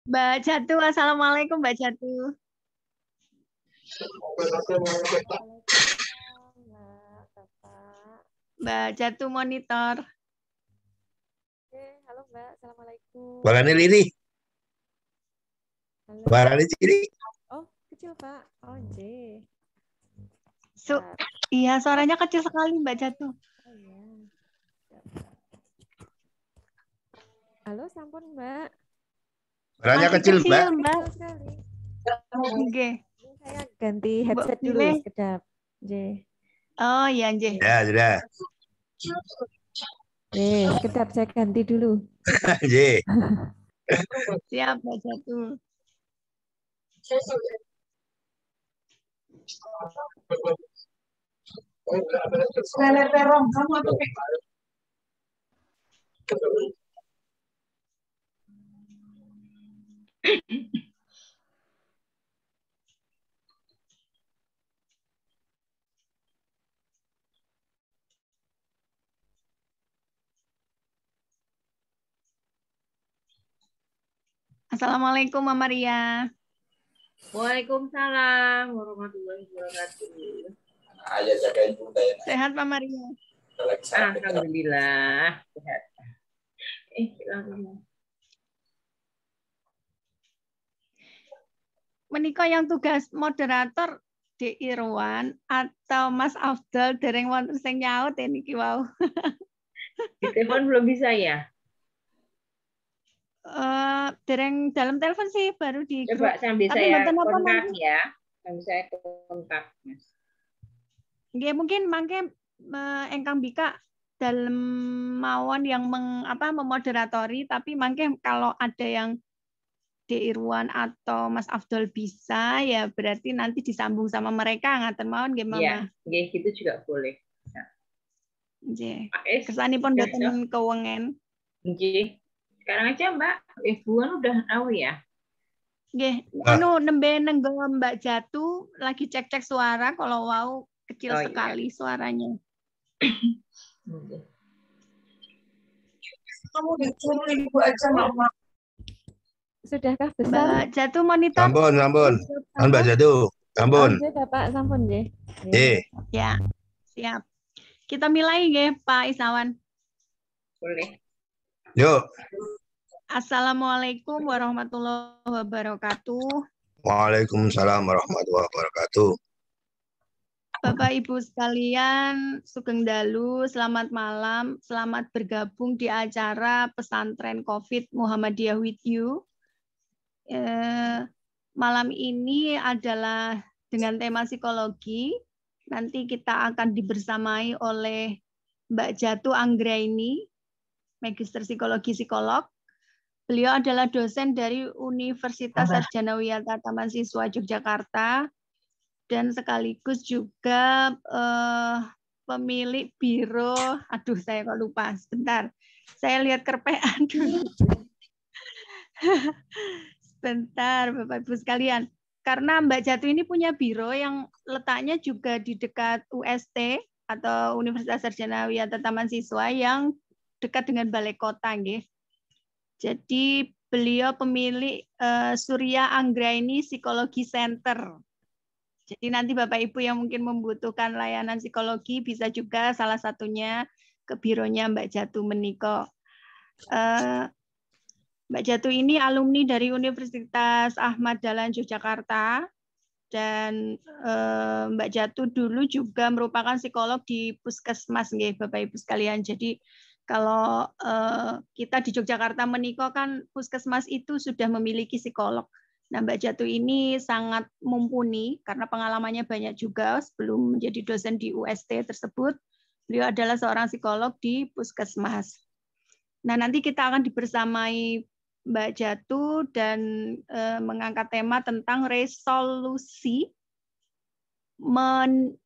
Mbak Jatu, Assalamualaikum Mbak Jatu. Mbak Jatu monitor. Oke, halo Mbak, Assalamualaikum. Barani Lini. Halo. Barani Ciri. Oh, kecil Pak. Oh, J. Iya, suaranya kecil sekali Mbak Jatu. Oh iya. Halo, sampun Mbak. Suaranya Masih kecil, Mbak. Mbak. Kecil sekali. Oke. Saya ganti headset dulu Boleh. sekedap. J. Oh iya, J. Ya, sudah. Sekedap saya ganti dulu. J. Siap Mbak Jatu. Assalamualaikum Mama Ria. Waalaikumsalam warahmatullahi wabarakatuh. Sehat Mama Ria? Alhamdulillah sehat. Menika yang tugas moderator Di Irwan atau Mas Afdal dereng wonten sing nyaut niki wau. Di telepon belum bisa ya? Dereng dalam telepon sih baru di Coba grup. sambil Tapi saya mboten kontak apa-apa. ya. Sambil saya kontak, Mas. Nggih mungkin mangke engkang Bika dalam mawon yang memoderatori, tapi mangke kalau ada yang D. Irwan atau Mas Afdol bisa ya berarti nanti disambung sama mereka ngaten mawon nggih Mama. Iya, nggih gitu juga boleh. Nggih. Kesanipun mboten kewengen. Nggih. Sekarang aja Mbak, Ibuan udah tahu ya. Nggih, nembe nenggo Mbak Jatu lagi cek-cek suara kalau wow kecil sekali suaranya. Kamu disuruh Ibu aja Mama. Sudahkah besar? Mbak Jatu monitor. Sampun. Mbak Jatu. Sampun. Sudah Pak, sampun nggih. Ya, siap. Kita mulai nggih Pak Isawan. Boleh. Yuk. Assalamualaikum warahmatullahi wabarakatuh. Waalaikumsalam warahmatullahi wabarakatuh. Bapak Ibu sekalian, Sugeng Dalu, selamat malam, selamat bergabung di acara Pesantren COVID Muhammadiyah with You. Malam ini adalah dengan tema psikologi. Nanti kita akan dibersamai oleh Mbak Jatu Anggraini, Magister Psikologi Psikolog. Beliau adalah dosen dari Universitas Sarjana Wiyata Taman Siswa Yogyakarta dan sekaligus juga pemilik biro. Aduh, saya kok lupa. Sebentar, saya lihat kerpean dulu. Sebentar, Bapak Ibu sekalian. Karena Mbak Jatu ini punya biro yang letaknya juga di dekat UST atau Universitas Sarjana Wiyata Taman Siswa yang dekat dengan Balai Kota, nggih. Jadi beliau pemilik Surya Anggraini Psikologi Center. Jadi nanti Bapak Ibu yang mungkin membutuhkan layanan psikologi bisa juga salah satunya ke bironya Mbak Jatu meniko. Mbak Jatu ini alumni dari Universitas Ahmad Dahlan Yogyakarta dan Mbak Jatu dulu juga merupakan psikolog di Puskesmas nggih Bapak Ibu sekalian. Jadi kalau kita di Yogyakarta meniko kan Puskesmas itu sudah memiliki psikolog. Nah, Mbak Jatu ini sangat mumpuni karena pengalamannya banyak juga sebelum menjadi dosen di UST tersebut. Beliau adalah seorang psikolog di Puskesmas. Nah, nanti kita akan dibersamai Mbak Jatu dan mengangkat tema tentang resolusi menuntun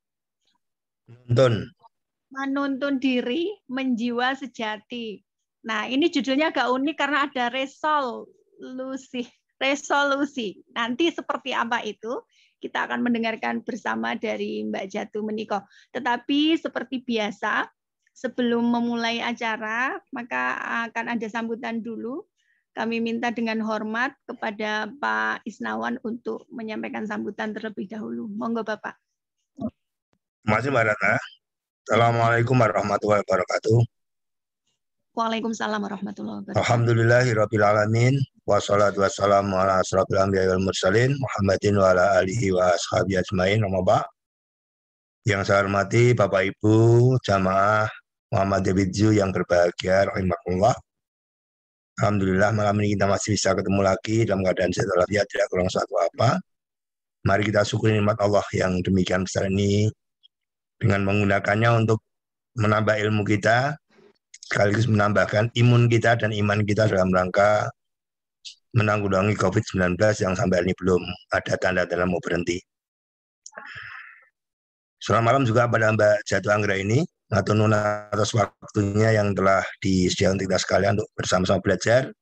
diri menjiwa sejati. Nah, ini judulnya agak unik karena ada resolusi. Nanti seperti apa itu kita akan mendengarkan bersama dari Mbak Jatu meniko. Tetapi seperti biasa sebelum memulai acara maka akan ada sambutan dulu kami minta dengan hormat kepada Pak Isnawan untuk menyampaikan sambutan terlebih dahulu. Monggo Bapak. Terima kasih Mbak Ratna. Assalamualaikum warahmatullahi wabarakatuh. Waalaikumsalam warahmatullahi wabarakatuh. Alhamdulillahirabbil alamin wassalatu wassalamu ala asrofil anbiya'i wal mursalin Muhammadin wa ala alihi wa ashabihi ajmain. Amma ba'd. Yang saya hormati Bapak Ibu jamaah Muhammadiyah Bidju yang berbahagia rahimakumullah. Alhamdulillah malam ini kita masih bisa ketemu lagi dalam keadaan sehat walafiat, tidak kurang satu apa. Mari kita syukuri nikmat Allah yang demikian besar ini dengan menggunakannya untuk menambah ilmu kita, sekaligus menambahkan imun kita dan iman kita dalam rangka menanggulangi COVID-19 yang sampai hari ini belum ada tanda-tanda mau berhenti. Selamat malam juga pada Mbak Jatu Anggra ini, atau Nuna atas waktunya yang telah disediakan untuk kita sekalian untuk bersama-sama belajar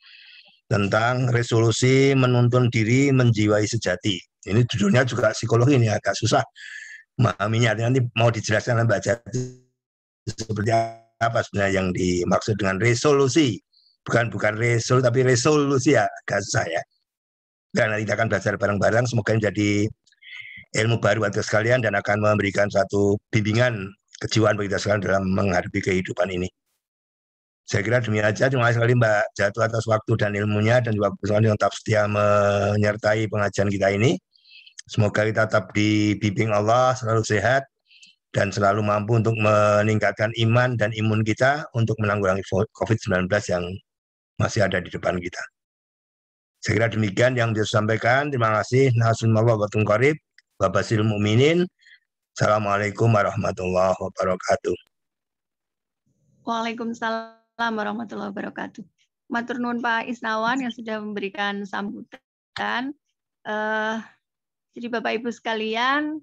tentang resolusi menuntun diri menjiwai sejati. Ini judulnya juga psikologi, ini agak susah memahaminya. Nanti mau dijelaskan Mbak Jatu seperti apa sebenarnya yang dimaksud dengan resolusi. Bukan resolusi, tapi resolusi ya, agak susah ya. Dan nanti kita akan belajar bareng-bareng, semoga menjadi ilmu baru buat kita sekalian dan akan memberikan satu bimbingan kejiwaan bagi kita sekalian dalam menghadapi kehidupan ini. Saya kira demikian aja. Terima kasih sekali Mbak Jatu atas waktu dan ilmunya dan juga yang tetap setia menyertai pengajian kita ini. Semoga kita tetap dibimbing Allah, selalu sehat dan selalu mampu untuk meningkatkan iman dan imun kita untuk menanggulangi COVID-19 yang masih ada di depan kita. Saya kira demikian yang bisa sampaikan. Terima kasih. Nasunallah wa tungkarib. Wabasil mu'minin. Assalamualaikum warahmatullahi wabarakatuh. Waalaikumsalam warahmatullahi wabarakatuh. Matur nuwun Pak Isnawan yang sudah memberikan sambutan. Jadi Bapak Ibu sekalian,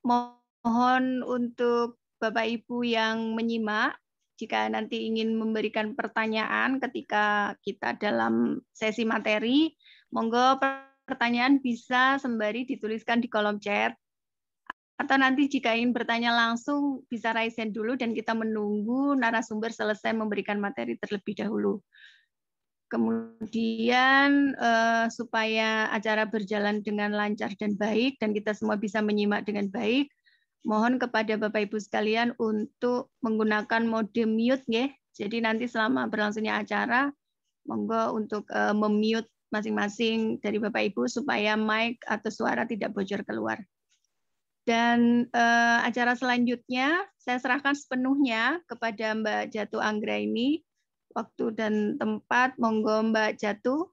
mohon untuk Bapak Ibu yang menyimak, jika nanti ingin memberikan pertanyaan ketika kita dalam sesi materi, monggo pertanyaan bisa sembari dituliskan di kolom chat. Atau nanti jika ingin bertanya langsung, bisa raise hand dulu dan kita menunggu narasumber selesai memberikan materi terlebih dahulu. Kemudian supaya acara berjalan dengan lancar dan baik dan kita semua bisa menyimak dengan baik, mohon kepada Bapak Ibu sekalian untuk menggunakan mode mute ya. Jadi nanti selama berlangsungnya acara, monggo untuk memute masing-masing dari Bapak Ibu supaya mic atau suara tidak bocor keluar. Dan acara selanjutnya saya serahkan sepenuhnya kepada Mbak Jatu Anggra ini. Waktu dan tempat, monggo Mbak Jatu.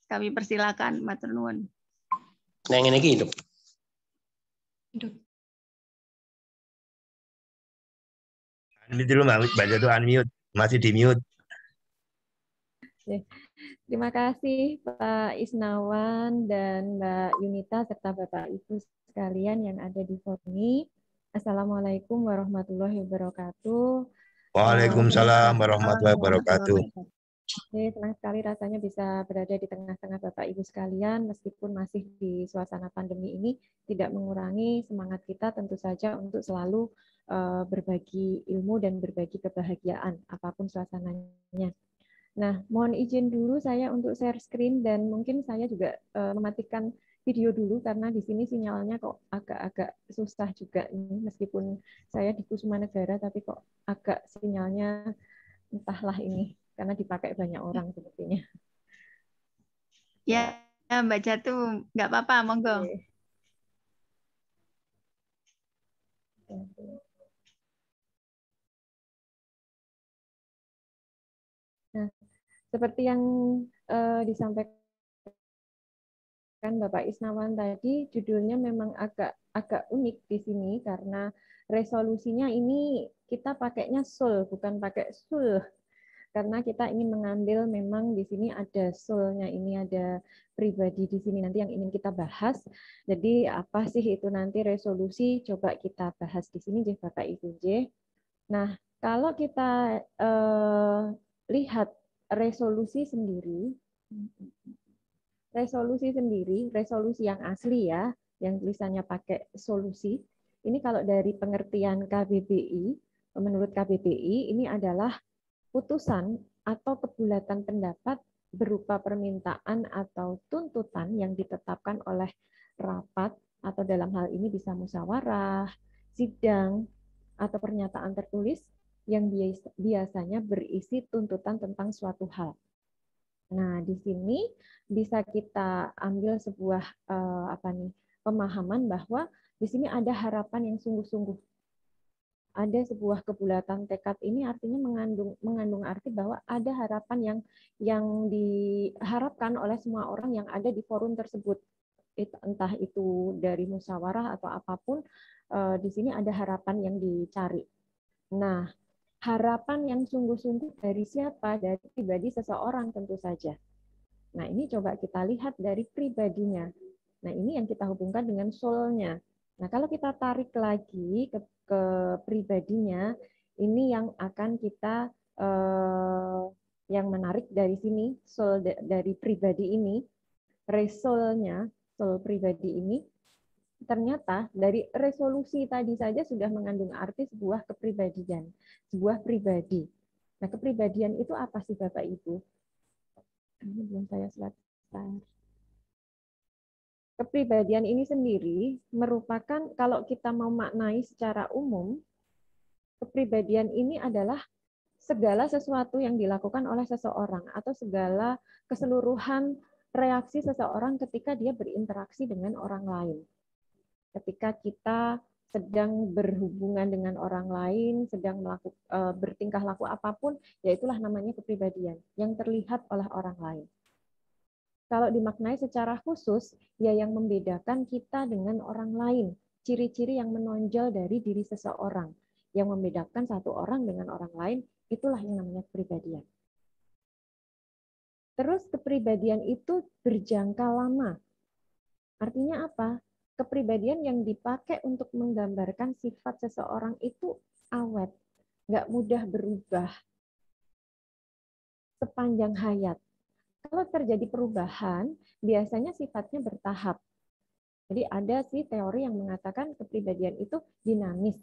Kami persilakan, matur nuwun. Yang ini hidup. Unmute dulu Mbak Jatu, unmute. Masih di mute. Terima kasih Pak Isnawan dan Mbak Yunita serta Bapak Ibu sekalian yang ada di forum ini. Assalamualaikum warahmatullahi wabarakatuh. Waalaikumsalam warahmatullahi wabarakatuh. Senang sekali rasanya bisa berada di tengah-tengah Bapak Ibu sekalian, meskipun masih di suasana pandemi ini, tidak mengurangi semangat kita tentu saja untuk selalu berbagi ilmu dan berbagi kebahagiaan, apapun suasananya. Nah, mohon izin dulu saya untuk share screen dan mungkin saya juga mematikan video dulu karena di sini sinyalnya kok agak-agak susah juga ini, meskipun saya di Kusumanegara tapi kok agak sinyalnya entahlah ini karena dipakai banyak orang sepertinya. Ya, Mbak Jatu, nggak apa-apa, monggo. Nah, seperti yang disampaikan Bapak Isnawan tadi, judulnya memang agak unik di sini karena resolusinya ini kita pakainya soul, bukan pakai sul. Karena kita ingin mengambil memang di sini ada soul-nya, ini ada pribadi di sini nanti yang ingin kita bahas. Jadi apa sih itu nanti resolusi? Coba kita bahas di sini, Bapak Ibu. Nah, kalau kita lihat resolusi sendiri, resolusi yang asli ya, yang tulisannya pakai solusi. Ini kalau dari pengertian KBBI, menurut KBBI ini adalah putusan atau kebulatan pendapat berupa permintaan atau tuntutan yang ditetapkan oleh rapat atau dalam hal ini bisa musyawarah, sidang, atau pernyataan tertulis yang biasanya berisi tuntutan tentang suatu hal. Nah, di sini bisa kita ambil sebuah pemahaman bahwa di sini ada harapan yang sungguh-sungguh. Ada sebuah kebulatan tekad ini artinya mengandung arti bahwa ada harapan yang diharapkan oleh semua orang yang ada di forum tersebut. Entah itu dari musyawarah atau apapun, di sini ada harapan yang dicari. Nah, harapan yang sungguh-sungguh dari siapa? Dari pribadi seseorang tentu saja. Nah, ini coba kita lihat dari pribadinya. Nah, ini yang kita hubungkan dengan soul-nya. Nah, kalau kita tarik lagi ke pribadinya, ini yang akan kita yang menarik dari sini, soul dari pribadi ini, resolnya, soul pribadi ini, ternyata dari resolusi tadi saja sudah mengandung arti sebuah kepribadian, sebuah pribadi. Nah, kepribadian itu apa sih Bapak Ibu? Ini belum saya selesai. Kepribadian ini sendiri merupakan, kalau kita mau maknai secara umum, kepribadian ini adalah segala sesuatu yang dilakukan oleh seseorang atau segala keseluruhan reaksi seseorang ketika dia berinteraksi dengan orang lain. Ketika kita sedang berhubungan dengan orang lain, sedang bertingkah laku apapun, ya itulah namanya kepribadian yang terlihat oleh orang lain. Kalau dimaknai secara khusus, ya yang membedakan kita dengan orang lain, ciri-ciri yang menonjol dari diri seseorang, yang membedakan satu orang dengan orang lain, itulah yang namanya kepribadian. Terus kepribadian itu berjangka lama. Artinya apa? Kepribadian yang dipakai untuk menggambarkan sifat seseorang itu awet, nggak mudah berubah sepanjang hayat. Kalau terjadi perubahan, biasanya sifatnya bertahap. Jadi ada sih teori yang mengatakan kepribadian itu dinamis,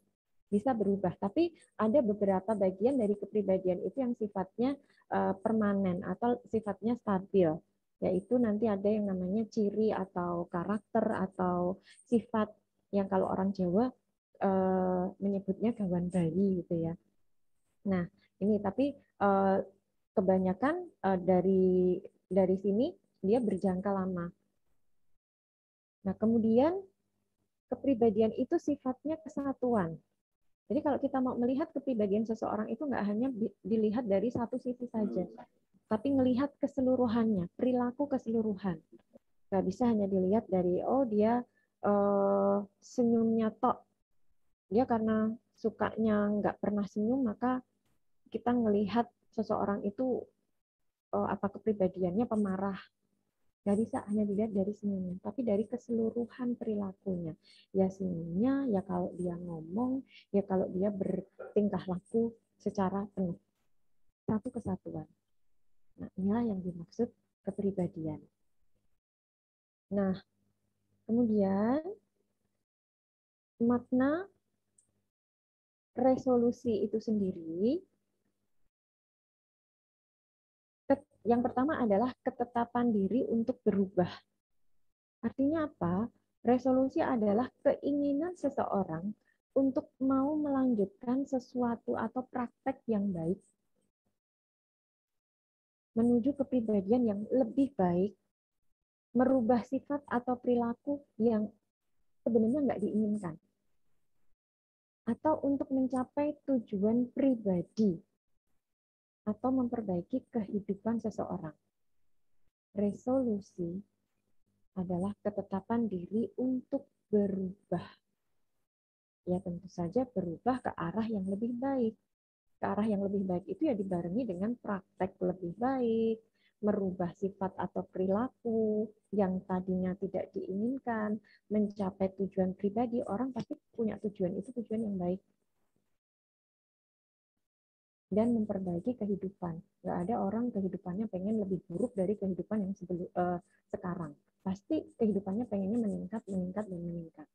bisa berubah. Tapi ada beberapa bagian dari kepribadian itu yang sifatnya permanen atau sifatnya stabil. Yaitu nanti ada yang namanya ciri atau karakter atau sifat yang kalau orang Jawa menyebutnya gawan bayi gitu ya. Nah, ini tapi kebanyakan dari sini dia berjangka lama. Nah, kemudian kepribadian itu sifatnya kesatuan. Jadi kalau kita mau melihat kepribadian seseorang itu nggak hanya dilihat dari satu sisi saja, tapi melihat keseluruhannya, perilaku keseluruhan. Nggak bisa hanya dilihat dari, oh dia senyumnya tok. Dia karena sukanya nggak pernah senyum, maka kita melihat seseorang itu apa kepribadiannya pemarah. Nggak bisa hanya dilihat dari senyumnya, tapi dari keseluruhan perilakunya. Ya senyumnya, ya kalau dia ngomong, ya kalau dia bertingkah laku secara penuh. Satu kesatuan. Nah, inilah yang dimaksud kepribadian. Nah, kemudian makna resolusi itu sendiri, yang pertama adalah ketetapan diri untuk berubah. Artinya apa? Resolusi adalah keinginan seseorang untuk mau melanjutkan sesuatu atau praktek yang baik menuju kepribadian yang lebih baik, merubah sifat atau perilaku yang sebenarnya nggak diinginkan, atau untuk mencapai tujuan pribadi atau memperbaiki kehidupan seseorang. Resolusi adalah ketetapan diri untuk berubah. Ya tentu saja berubah ke arah yang lebih baik. Ke arah yang lebih baik itu ya dibarengi dengan praktek lebih baik, merubah sifat atau perilaku yang tadinya tidak diinginkan, mencapai tujuan pribadi. Orang pasti punya tujuan, itu tujuan yang baik. Dan memperbaiki kehidupan. Nggak ada orang kehidupannya pengen lebih buruk dari kehidupan yang sekarang. Pasti kehidupannya pengennya meningkat, meningkat, dan meningkat.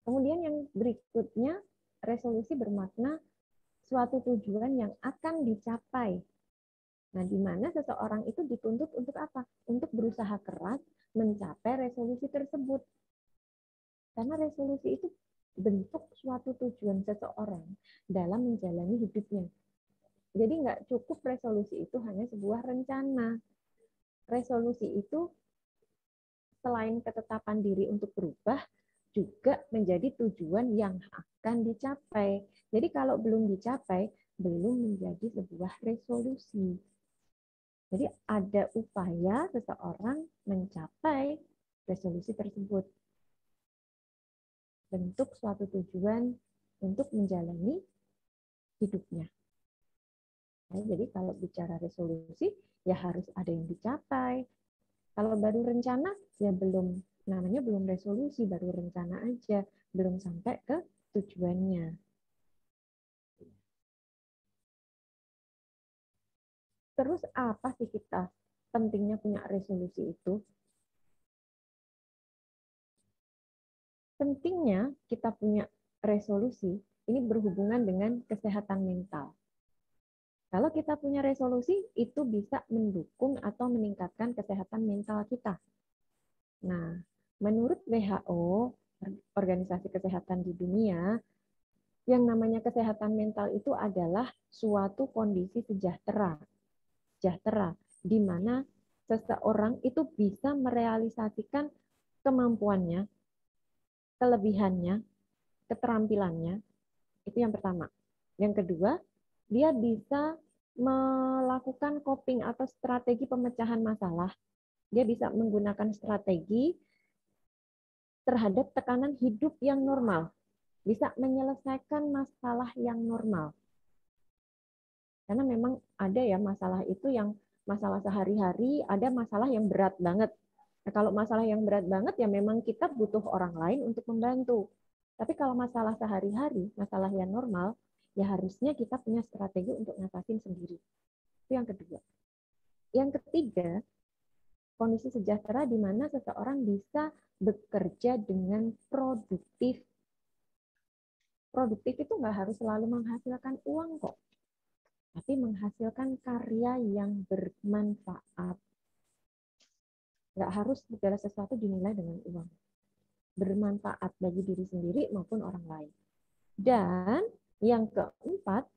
Kemudian yang berikutnya, resolusi bermakna suatu tujuan yang akan dicapai Nah, di mana seseorang itu dituntut untuk apa? Untuk berusaha keras mencapai resolusi tersebut. Karena resolusi itu bentuk suatu tujuan seseorang dalam menjalani hidupnya. Jadi nggak cukup resolusi itu hanya sebuah rencana. Resolusi itu selain ketetapan diri untuk berubah, juga menjadi tujuan yang akan dicapai. Jadi kalau belum dicapai, belum menjadi sebuah resolusi. Jadi ada upaya seseorang mencapai resolusi tersebut. Bentuk suatu tujuan untuk menjalani hidupnya. Nah, jadi kalau bicara resolusi, ya harus ada yang dicapai. Kalau baru rencana, ya namanya belum resolusi, baru rencana aja, belum sampai ke tujuannya. Terus apa sih kita pentingnya punya resolusi itu? Pentingnya kita punya resolusi, ini berhubungan dengan kesehatan mental. Kalau kita punya resolusi, itu bisa mendukung atau meningkatkan kesehatan mental kita. Nah, menurut WHO, Organisasi Kesehatan di Dunia, yang namanya kesehatan mental itu adalah suatu kondisi sejahtera, di mana seseorang itu bisa merealisasikan kemampuannya, kelebihannya, keterampilannya, itu yang pertama. Yang kedua, dia bisa melakukan coping atau strategi pemecahan masalah. Dia bisa menggunakan strategi terhadap tekanan hidup yang normal. Bisa menyelesaikan masalah yang normal. Karena memang ada ya masalah itu yang masalah sehari-hari, ada masalah yang berat banget. Nah, kalau masalah yang berat banget ya memang kita butuh orang lain untuk membantu. Tapi kalau masalah sehari-hari, masalah yang normal, ya harusnya kita punya strategi untuk ngatasin sendiri. Itu yang kedua. Yang ketiga, kondisi sejahtera di mana seseorang bisa bekerja dengan produktif. Produktif itu nggak harus selalu menghasilkan uang kok, tapi menghasilkan karya yang bermanfaat. Nggak harus segala sesuatu dinilai dengan uang. Bermanfaat bagi diri sendiri maupun orang lain. Dan yang keempat,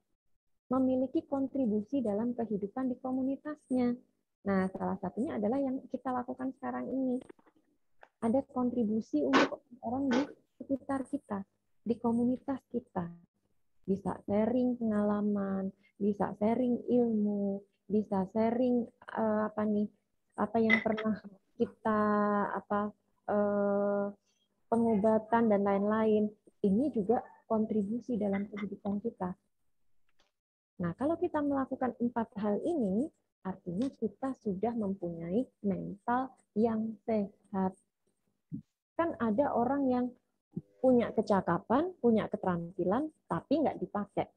memiliki kontribusi dalam kehidupan di komunitasnya. Nah, salah satunya adalah yang kita lakukan sekarang ini. Ada kontribusi untuk orang di sekitar kita, di komunitas kita. Bisa sharing pengalaman, bisa sharing ilmu, bisa sharing apa yang pernah kita pengobatan dan lain-lain. Ini juga kontribusi dalam kehidupan kita. Nah, kalau kita melakukan 4 hal ini, artinya kita sudah mempunyai mental yang sehat. Kan ada orang yang punya kecakapan, punya keterampilan, tapi nggak dipakai.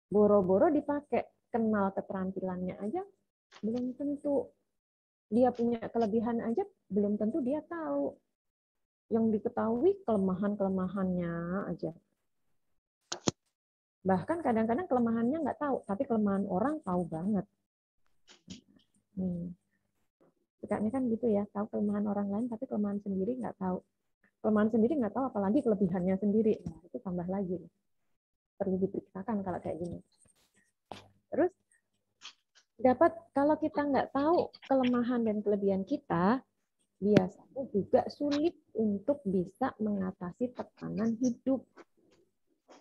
Boro-boro dipakai, kenal keterampilannya aja, belum tentu. Dia punya kelebihan aja, belum tentu dia tahu. Yang diketahui kelemahan-kelemahannya aja. Bahkan kadang-kadang kelemahannya nggak tahu, tapi kelemahan orang tahu banget. Sukanya kan gitu ya, tahu kelemahan orang lain, tapi kelemahan sendiri nggak tahu. Kelemahan sendiri nggak tahu, apalagi kelebihannya sendiri. Nah, itu tambah lagi. Perlu diperiksakan kalau kayak gini. Terus, kalau kita nggak tahu kelemahan dan kelebihan kita, biasanya juga sulit untuk bisa mengatasi tekanan hidup.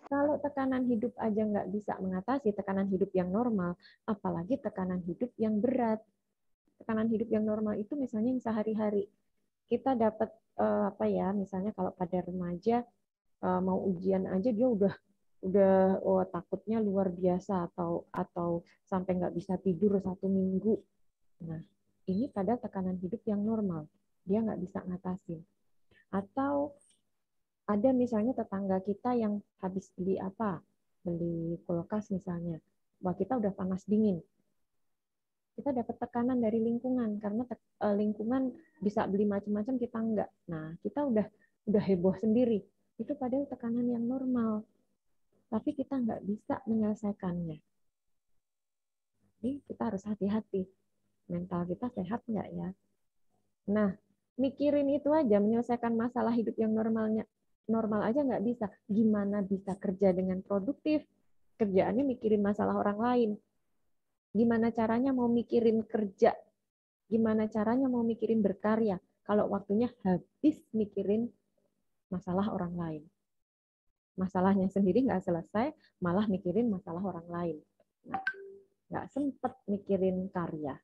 Kalau tekanan hidup aja nggak bisa mengatasi tekanan hidup yang normal, apalagi tekanan hidup yang berat. Tekanan hidup yang normal itu misalnya yang sehari-hari kita dapat misalnya kalau pada remaja mau ujian aja dia udah takutnya luar biasa atau sampai nggak bisa tidur 1 minggu. Nah, ini pada tekanan hidup yang normal, dia nggak bisa ngatasin. Atau ada misalnya tetangga kita yang habis beli kulkas misalnya, wah kita udah panas dingin. Kita dapat tekanan dari lingkungan karena lingkungan bisa beli macam-macam, kita enggak. Nah, kita udah heboh sendiri. Itu padahal tekanan yang normal. Tapi kita enggak bisa menyelesaikannya. Jadi kita harus hati-hati. Mental kita sehat nggak ya? Nah, mikirin itu aja, menyelesaikan masalah hidup yang normal aja nggak bisa. Gimana bisa kerja dengan produktif? Kerjaannya mikirin masalah orang lain. Gimana caranya mau mikirin kerja? Gimana caranya mau mikirin berkarya? Kalau waktunya habis mikirin masalah orang lain. Masalahnya sendiri nggak selesai, malah mikirin masalah orang lain. Nah, nggak sempet mikirin karya.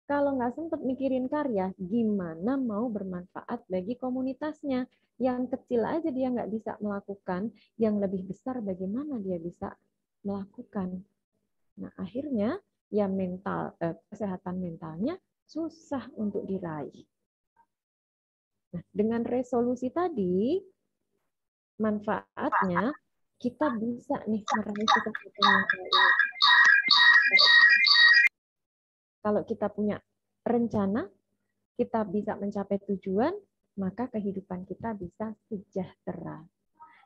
Kalau nggak sempet mikirin karya, gimana mau bermanfaat bagi komunitasnya? Yang kecil aja dia nggak bisa melakukan, yang lebih besar bagaimana dia bisa melakukan. Nah, akhirnya ya kesehatan mentalnya susah untuk diraih. Nah, dengan resolusi tadi, manfaatnya kita bisa nih meraih kesehatan mental ini. Kalau kita punya rencana, kita bisa mencapai tujuan, maka kehidupan kita bisa sejahtera.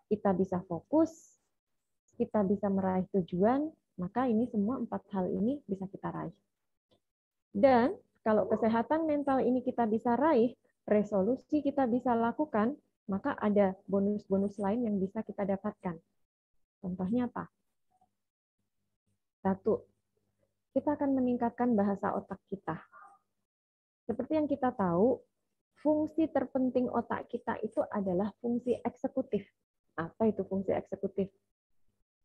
Kita bisa fokus, kita bisa meraih tujuan, maka ini semua 4 hal ini bisa kita raih. Dan kalau kesehatan mental ini kita bisa raih, resolusi kita bisa lakukan, maka ada bonus-bonus lain yang bisa kita dapatkan. Contohnya apa? 1, kita akan meningkatkan bahasa otak kita. Seperti yang kita tahu, fungsi terpenting otak kita itu adalah fungsi eksekutif. Apa itu fungsi eksekutif?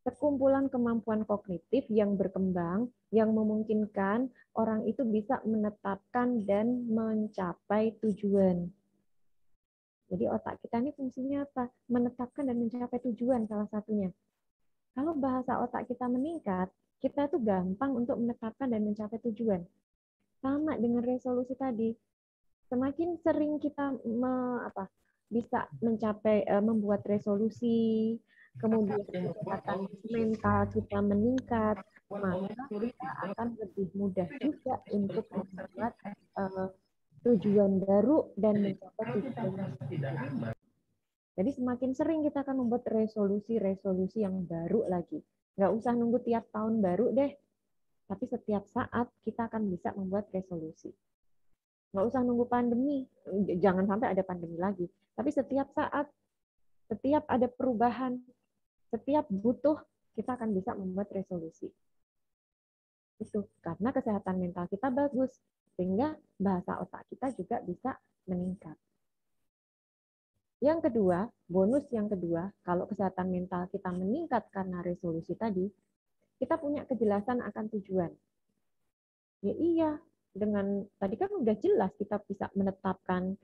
Sekumpulan kemampuan kognitif yang berkembang, yang memungkinkan orang itu bisa menetapkan dan mencapai tujuan. Jadi otak kita ini fungsinya apa? Menetapkan dan mencapai tujuan salah satunya. Kalau bahasa otak kita meningkat, kita itu gampang untuk menetapkan dan mencapai tujuan. Sama dengan resolusi tadi. Semakin sering kita bisa membuat resolusi, kemudian kesehatan mental kita meningkat, maka kita akan lebih mudah juga untuk membuat tujuan baru dan mencapai tujuan. Jadi semakin sering kita akan membuat resolusi-resolusi yang baru lagi. Nggak usah nunggu tiap tahun baru deh, tapi setiap saat kita akan bisa membuat resolusi. Nggak usah nunggu pandemi, jangan sampai ada pandemi lagi. Tapi setiap saat, setiap ada perubahan, setiap butuh, kita akan bisa membuat resolusi. Itu karena kesehatan mental kita bagus, sehingga bahasa otak kita juga bisa meningkat. Yang kedua, bonus yang kedua, kalau kesehatan mental kita meningkat karena resolusi tadi, kita punya kejelasan akan tujuan. Ya iya, dengan tadi kan udah jelas kita bisa menetapkan,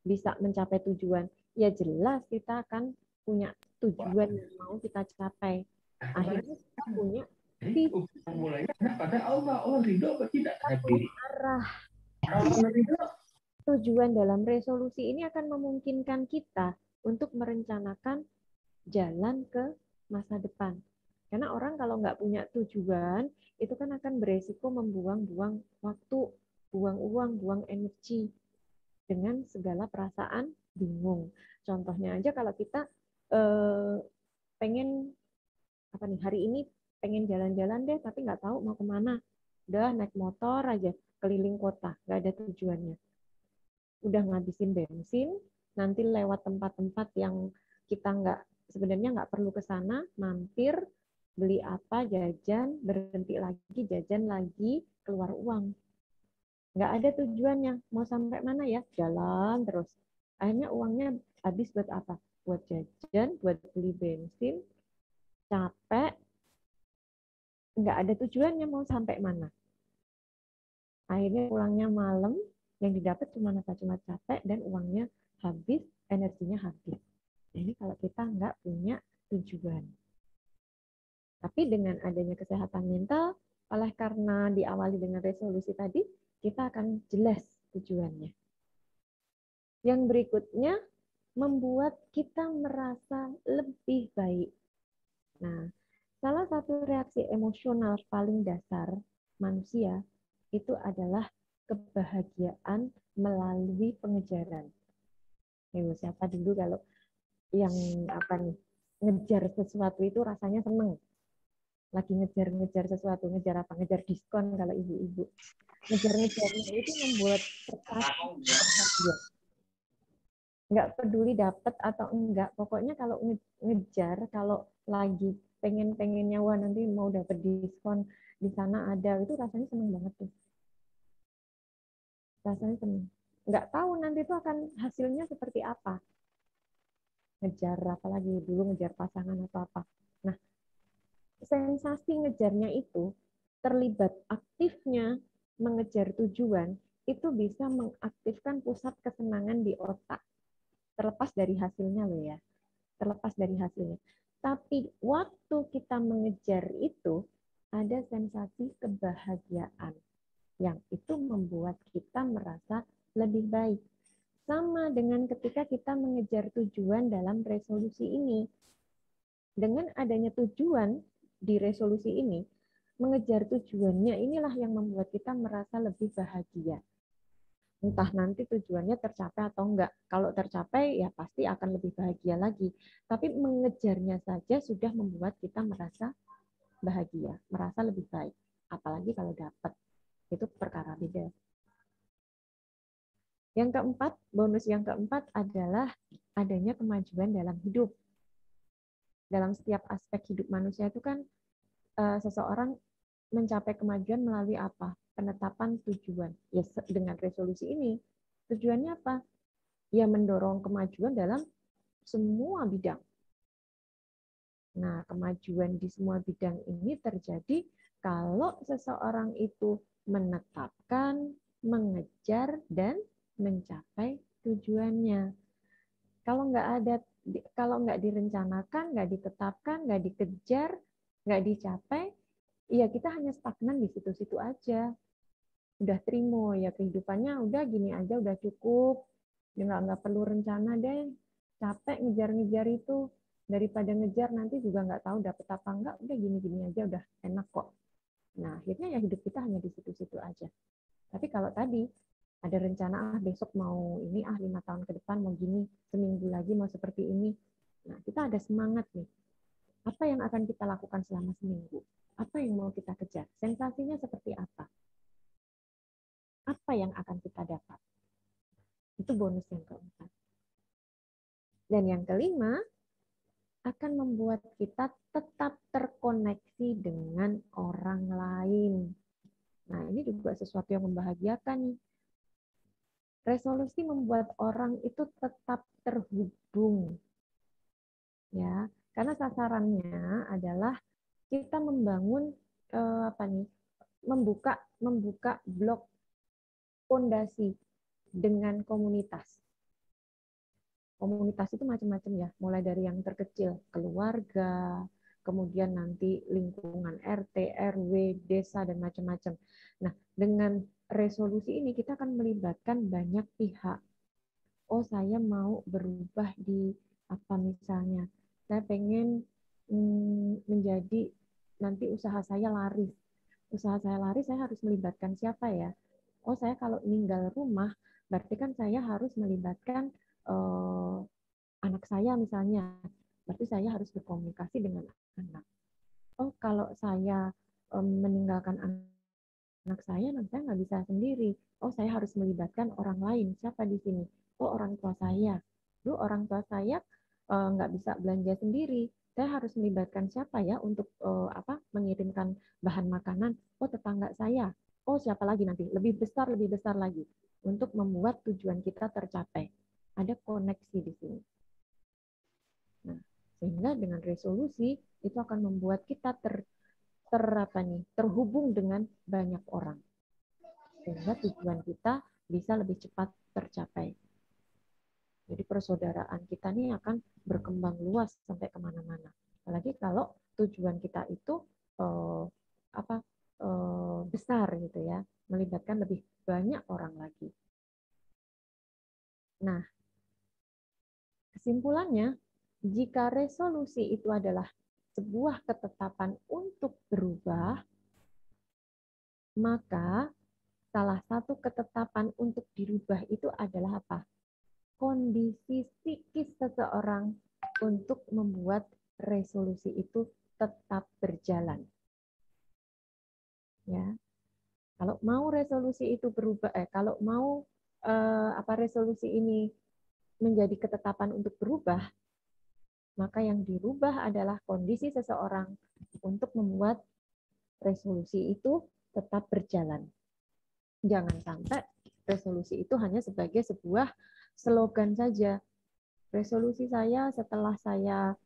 bisa mencapai tujuan. Ya jelas kita akan punya tujuan yang mau kita capai. Akhirnya kita punya arah. Tujuan dalam resolusi ini akan memungkinkan kita untuk merencanakan jalan ke masa depan. Karena orang kalau nggak punya tujuan, itu kan akan beresiko membuang-buang waktu, buang uang, buang energi, dengan segala perasaan bingung. Contohnya aja kalau kita pengen hari ini pengen jalan-jalan deh, tapi nggak tahu mau kemana. Udah naik motor aja keliling kota, nggak ada tujuannya. Udah ngabisin bensin, nanti lewat tempat-tempat yang kita sebenarnya nggak perlu ke sana, mampir, beli apa, jajan, berhenti lagi, jajan lagi, keluar uang. Nggak ada tujuannya, mau sampai mana ya, jalan terus. Akhirnya uangnya habis buat apa? Buat jajan, buat beli bensin, capek, nggak ada tujuannya mau sampai mana. Akhirnya pulangnya malam, yang didapat cuma capek dan uangnya habis, energinya habis. Ini kalau kita nggak punya tujuan. Tapi dengan adanya kesehatan mental, oleh karena diawali dengan resolusi tadi, kita akan jelas tujuannya. Yang berikutnya, membuat kita merasa lebih baik. Nah, salah satu reaksi emosional paling dasar manusia itu adalah kebahagiaan melalui pengejaran. Siapa dulu kalau yang ngejar sesuatu itu rasanya seneng. lagi ngejar-ngejar sesuatu, ngejar apa? Ngejar diskon kalau ibu-ibu. Ngejar-ngejarnya itu membuat bahagia. Nggak peduli dapat atau enggak, pokoknya kalau ngejar, kalau lagi pengen-pengennya, wah nanti mau dapat diskon di sana ada, itu rasanya seneng banget tuh. Rasanya seneng. Nggak tahu nanti itu akan hasilnya seperti apa. Ngejar apalagi dulu ngejar pasangan atau apa. Nah, sensasi ngejarnya itu terlibat aktifnya mengejar tujuan itu bisa mengaktifkan pusat kesenangan di otak. Terlepas dari hasilnya loh ya. Terlepas dari hasilnya. Tapi waktu kita mengejar itu ada sensasi kebahagiaan yang itu membuat kita merasa lebih baik. Sama dengan ketika kita mengejar tujuan dalam resolusi ini. Dengan adanya tujuan di resolusi ini, mengejar tujuannya inilah yang membuat kita merasa lebih bahagia. Entah nanti tujuannya tercapai atau enggak. Kalau tercapai, ya pasti akan lebih bahagia lagi. Tapi mengejarnya saja sudah membuat kita merasa bahagia, merasa lebih baik. Apalagi kalau dapat. Itu perkara beda. Yang keempat, bonus yang keempat adalah adanya kemajuan dalam hidup. Dalam setiap aspek hidup manusia itu kan seseorang mencapai kemajuan melalui apa? Penetapan tujuan. Ya, dengan resolusi ini, tujuannya apa? Ya mendorong kemajuan dalam semua bidang. Nah, kemajuan di semua bidang ini terjadi kalau seseorang itu menetapkan, mengejar, dan mencapai tujuannya. Kalau nggak direncanakan, nggak ditetapkan, nggak dikejar, nggak dicapai, ya kita hanya stagnan di situ-situ aja. Udah terima, ya kehidupannya udah gini aja, udah cukup. Ya nggak perlu rencana deh. Capek ngejar-ngejar itu. Daripada ngejar nanti juga nggak tahu dapet apa enggak, udah gini-gini aja udah enak kok. Nah, akhirnya ya hidup kita hanya di situ-situ aja. Tapi kalau tadi ada rencana, besok mau ini, 5 tahun ke depan mau gini, seminggu lagi mau seperti ini. Nah, kita ada semangat nih. Apa yang akan kita lakukan selama seminggu? Apa yang mau kita kejar? Sensasinya seperti apa? Apa yang akan kita dapat? Itu bonus yang keempat. Dan yang kelima, akan membuat kita tetap terkoneksi dengan orang lain. Nah, ini juga sesuatu yang membahagiakan nih. Resolusi membuat orang itu tetap terhubung. Ya, karena sasarannya adalah kita membangun membuka blok fondasi dengan komunitas. Komunitas itu macam-macam ya, mulai dari yang terkecil, keluarga, kemudian nanti lingkungan RT, RW, desa, dan macam-macam. Nah, dengan resolusi ini kita akan melibatkan banyak pihak. Oh, saya mau berubah di apa misalnya, saya pengen menjadi nanti usaha saya laris. Usaha saya laris, saya harus melibatkan siapa ya? Oh, saya kalau meninggal rumah, berarti kan saya harus melibatkan anak saya misalnya, berarti saya harus berkomunikasi dengan anak. Oh, kalau saya meninggalkan anak saya nggak bisa sendiri. Oh, saya harus melibatkan orang lain. Siapa di sini? Oh, orang tua saya. Duh, orang tua saya nggak bisa belanja sendiri. Saya harus melibatkan siapa ya untuk mengirimkan bahan makanan? Oh, tetangga saya. Oh, siapa lagi nanti? Lebih besar lagi untuk membuat tujuan kita tercapai. Ada koneksi di sini. Nah, sehingga dengan resolusi itu akan membuat kita terhubung dengan banyak orang. Sehingga tujuan kita bisa lebih cepat tercapai. Jadi persaudaraan kita ini akan berkembang luas sampai kemana-mana. Apalagi kalau tujuan kita itu besar gitu ya, melibatkan lebih banyak orang lagi. Nah, kesimpulannya, jika resolusi itu adalah sebuah ketetapan untuk berubah, maka salah satu ketetapan untuk dirubah itu adalah apa? Kondisi psikis seseorang untuk membuat resolusi itu tetap berjalan. Ya, kalau mau resolusi itu berubah, kalau mau resolusi ini menjadi ketetapan untuk berubah, maka yang dirubah adalah kondisi seseorang untuk membuat resolusi itu tetap berjalan. Jangan sampai resolusi itu hanya sebagai sebuah slogan saja. Resolusi saya setelah saya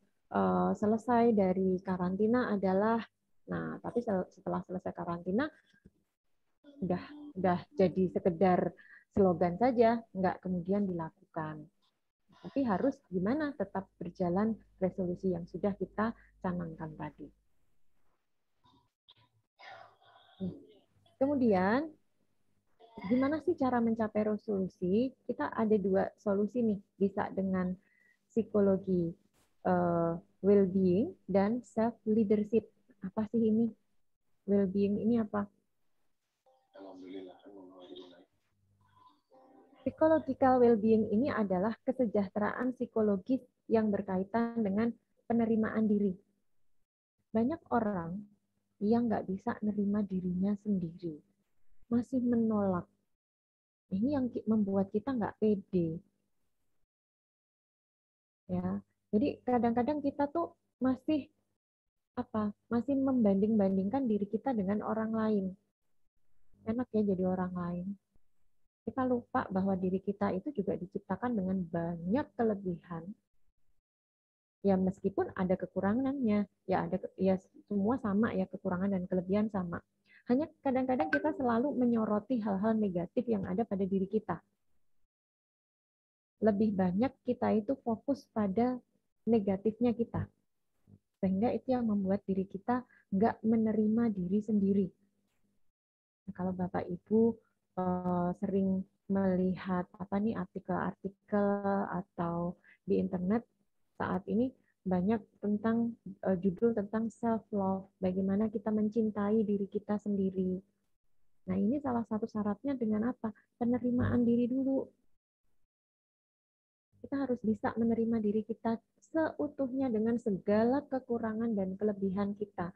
selesai dari karantina adalah, nah tapi setelah selesai karantina udah jadi sekedar slogan saja, nggak kemudian dilakukan. Tapi harus gimana tetap berjalan resolusi yang sudah kita canangkan tadi. Kemudian, gimana sih cara mencapai resolusi? Kita ada dua solusi nih, bisa dengan psikologi well-being dan self-leadership. Apa sih ini? Well-being ini apa? Psychological well-being ini adalah kesejahteraan psikologis yang berkaitan dengan penerimaan diri. Banyak orang yang nggak bisa nerima dirinya sendiri, masih menolak. Ini yang membuat kita nggak pede. Ya, jadi kadang-kadang kita tuh masih membanding-bandingkan diri kita dengan orang lain. Enak ya jadi orang lain. Kita lupa bahwa diri kita itu juga diciptakan dengan banyak kelebihan. Ya meskipun ada kekurangannya, ya semua sama ya, kekurangan dan kelebihan sama. Hanya kadang-kadang kita selalu menyoroti hal-hal negatif yang ada pada diri kita. Lebih banyak kita itu fokus pada negatifnya kita. Sehingga itu yang membuat diri kita nggak menerima diri sendiri. Nah, kalau Bapak Ibu sering melihat artikel-artikel atau di internet saat ini banyak tentang judul tentang self love, bagaimana kita mencintai diri kita sendiri. Nah, ini salah satu syaratnya dengan apa? Penerimaan diri dulu. Kita harus bisa menerima diri kita seutuhnya dengan segala kekurangan dan kelebihan kita.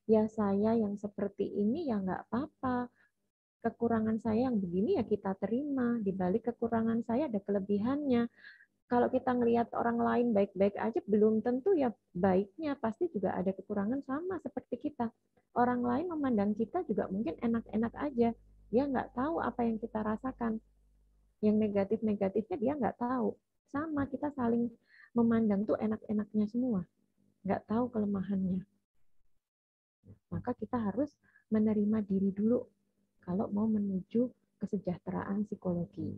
Ya saya yang seperti ini ya nggak apa-apa. Kekurangan saya yang begini ya kita terima. Di balik kekurangan saya ada kelebihannya. Kalau kita ngelihat orang lain baik-baik aja, belum tentu ya baiknya. Pasti juga ada kekurangan sama seperti kita. Orang lain memandang kita juga mungkin enak-enak aja. Dia nggak tahu apa yang kita rasakan. Yang negatif-negatifnya dia nggak tahu. Sama, kita saling memandang tuh enak-enaknya semua. Nggak tahu kelemahannya. Maka kita harus menerima diri dulu kalau mau menuju kesejahteraan psikologi.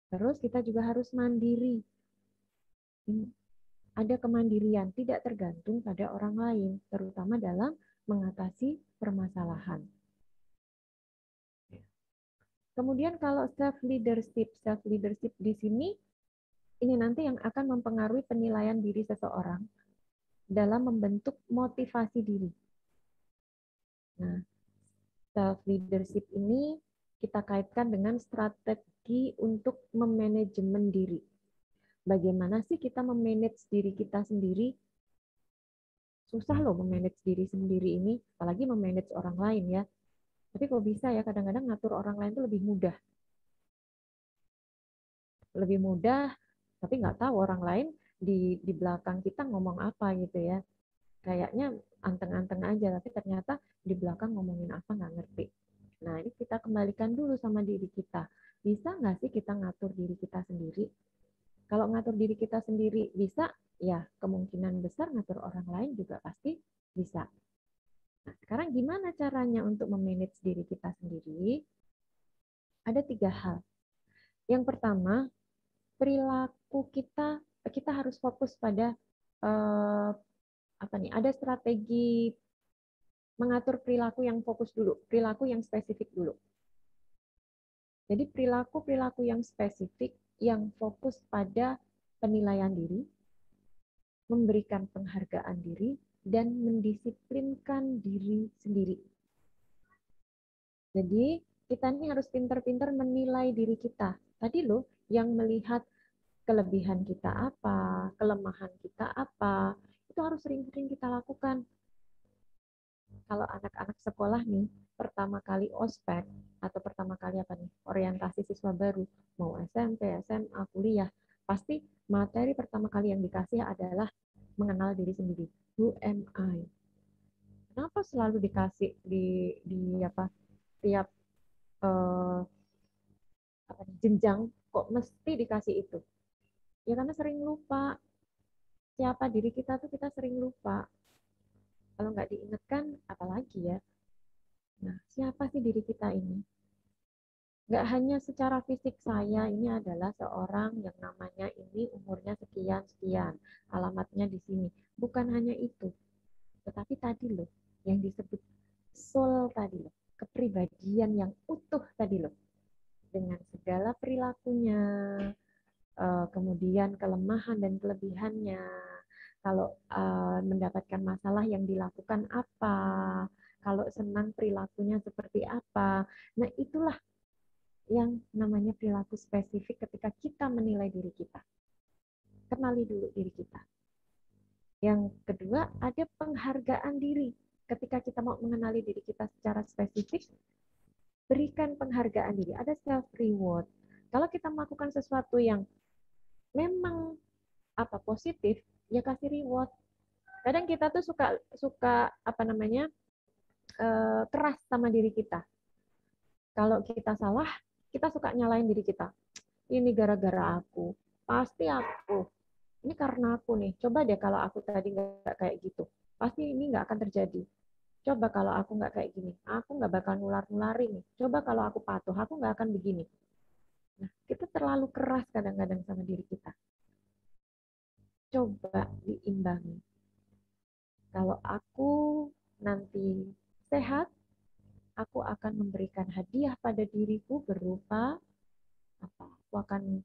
Terus kita juga harus mandiri. Ada kemandirian, tidak tergantung pada orang lain, terutama dalam mengatasi permasalahan. Kemudian kalau self-leadership di sini, ini nanti yang akan mempengaruhi penilaian diri seseorang dalam membentuk motivasi diri. Nah, self-leadership ini kita kaitkan dengan strategi untuk memanajemen diri. Bagaimana sih kita memanage diri kita sendiri? Susah loh memanage diri sendiri ini, apalagi memanage orang lain ya. Tapi kalau bisa ya, kadang-kadang ngatur orang lain itu lebih mudah. Lebih mudah, tapi nggak tahu orang lain di belakang kita ngomong apa gitu ya. Kayaknya anteng-anteng aja, tapi ternyata di belakang ngomongin apa nggak ngerti. Nah, ini kita kembalikan dulu sama diri kita. Bisa nggak sih kita ngatur diri kita sendiri? Kalau ngatur diri kita sendiri bisa, ya kemungkinan besar ngatur orang lain juga pasti bisa. Nah, sekarang gimana caranya untuk memanage diri kita sendiri? Ada 3 hal. Yang pertama, perilaku kita harus fokus pada ada strategi mengatur perilaku yang fokus dulu, perilaku yang spesifik dulu. Jadi perilaku yang spesifik yang fokus pada penilaian diri, memberikan penghargaan diri, dan mendisiplinkan diri sendiri. Jadi kita ini harus pintar-pintar menilai diri kita. Tadi loh yang melihat kelebihan kita apa, kelemahan kita apa, itu harus sering-sering kita lakukan. kalau anak-anak sekolah nih, pertama kali ospek, atau pertama kali apa nih, orientasi siswa baru, mau SMP, SMA, kuliah, pasti materi pertama kali yang dikasih adalah mengenal diri sendiri. Who am I? Kenapa selalu dikasih di apa tiap jenjang kok mesti dikasih itu? Ya karena sering lupa. Siapa diri kita tuh kita sering lupa. Kalau nggak diingatkan, apalagi ya. Nah, siapa sih diri kita ini? Nggak hanya secara fisik saya, ini adalah seorang yang namanya ini umurnya sekian-sekian, alamatnya di sini. Bukan hanya itu, tetapi tadi loh, yang disebut soul tadi loh, kepribadian yang utuh tadi loh. Dengan segala perilakunya, kemudian kelemahan dan kelebihannya, kalau mendapatkan masalah yang dilakukan apa, kalau senang perilakunya seperti apa. Nah, itulah yang namanya perilaku spesifik ketika kita menilai diri kita. Kenali dulu diri kita. Yang kedua, ada penghargaan diri. Ketika kita mau mengenali diri kita secara spesifik, berikan penghargaan diri. Ada self-reward. Kalau kita melakukan sesuatu yang memang positif, ya kasih reward. Kadang kita tuh suka keras sama diri kita. Kalau kita salah, kita suka nyalain diri kita. Ini gara-gara aku, pasti aku. Ini karena aku nih. Coba deh kalau aku tadi nggak kayak gitu, pasti ini nggak akan terjadi. Coba kalau aku nggak kayak gini, aku nggak bakal nular-nularin nih. Coba kalau aku patuh, aku nggak akan begini. Nah, kita terlalu keras kadang-kadang sama diri kita. Coba diimbangi. Kalau aku nanti sehat, aku akan memberikan hadiah pada diriku berupa apa? Aku akan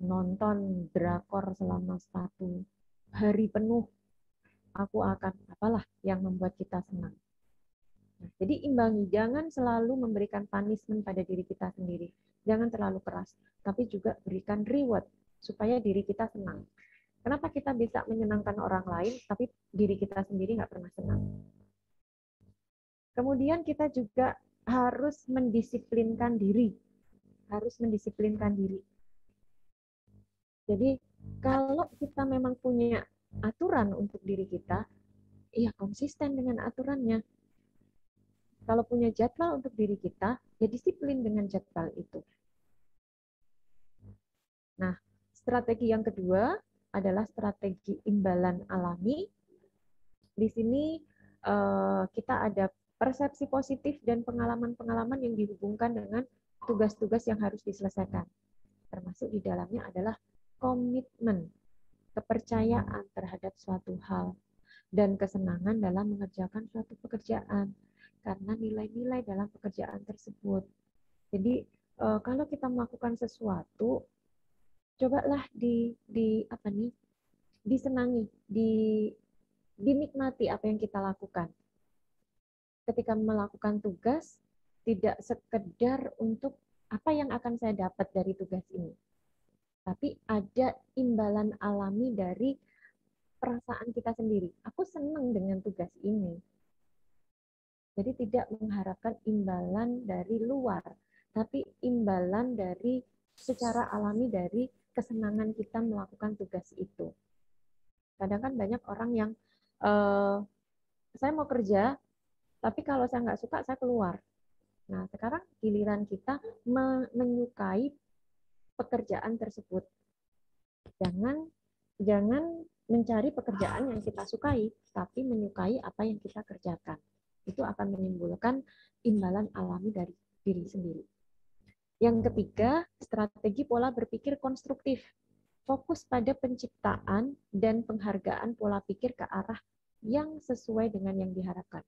nonton drakor selama 1 hari penuh. Aku akan apalah yang membuat kita senang. Nah, jadi imbangi, jangan selalu memberikan punishment pada diri kita sendiri. Jangan terlalu keras, tapi juga berikan reward supaya diri kita senang. Kenapa kita bisa menyenangkan orang lain, tapi diri kita sendiri nggak pernah senang? Kemudian kita juga harus mendisiplinkan diri. Harus mendisiplinkan diri. Jadi kalau kita memang punya aturan untuk diri kita, ya konsisten dengan aturannya. Kalau punya jadwal untuk diri kita, ya disiplin dengan jadwal itu. Nah, strategi yang kedua adalah strategi imbalan alami. Di sini kita ada persepsi positif dan pengalaman-pengalaman yang dihubungkan dengan tugas-tugas yang harus diselesaikan. Termasuk di dalamnya adalah komitmen, kepercayaan terhadap suatu hal, dan kesenangan dalam mengerjakan suatu pekerjaan, karena nilai-nilai dalam pekerjaan tersebut. Jadi kalau kita melakukan sesuatu, cobalah disenangi, dinikmati apa yang kita lakukan. Ketika melakukan tugas, tidak sekedar untuk apa yang akan saya dapat dari tugas ini, tapi ada imbalan alami dari perasaan kita sendiri. Aku senang dengan tugas ini. Jadi tidak mengharapkan imbalan dari luar, tapi imbalan dari secara alami dari kesenangan kita melakukan tugas itu. Kadang kan banyak orang yang saya mau kerja, tapi kalau saya nggak suka, saya keluar. Nah, sekarang giliran kita menyukai pekerjaan tersebut. Jangan mencari pekerjaan yang kita sukai, tapi menyukai apa yang kita kerjakan. Itu akan menimbulkan imbalan alami dari diri sendiri. Yang ketiga, strategi pola berpikir konstruktif. Fokus pada penciptaan dan penghargaan pola pikir ke arah yang sesuai dengan yang diharapkan.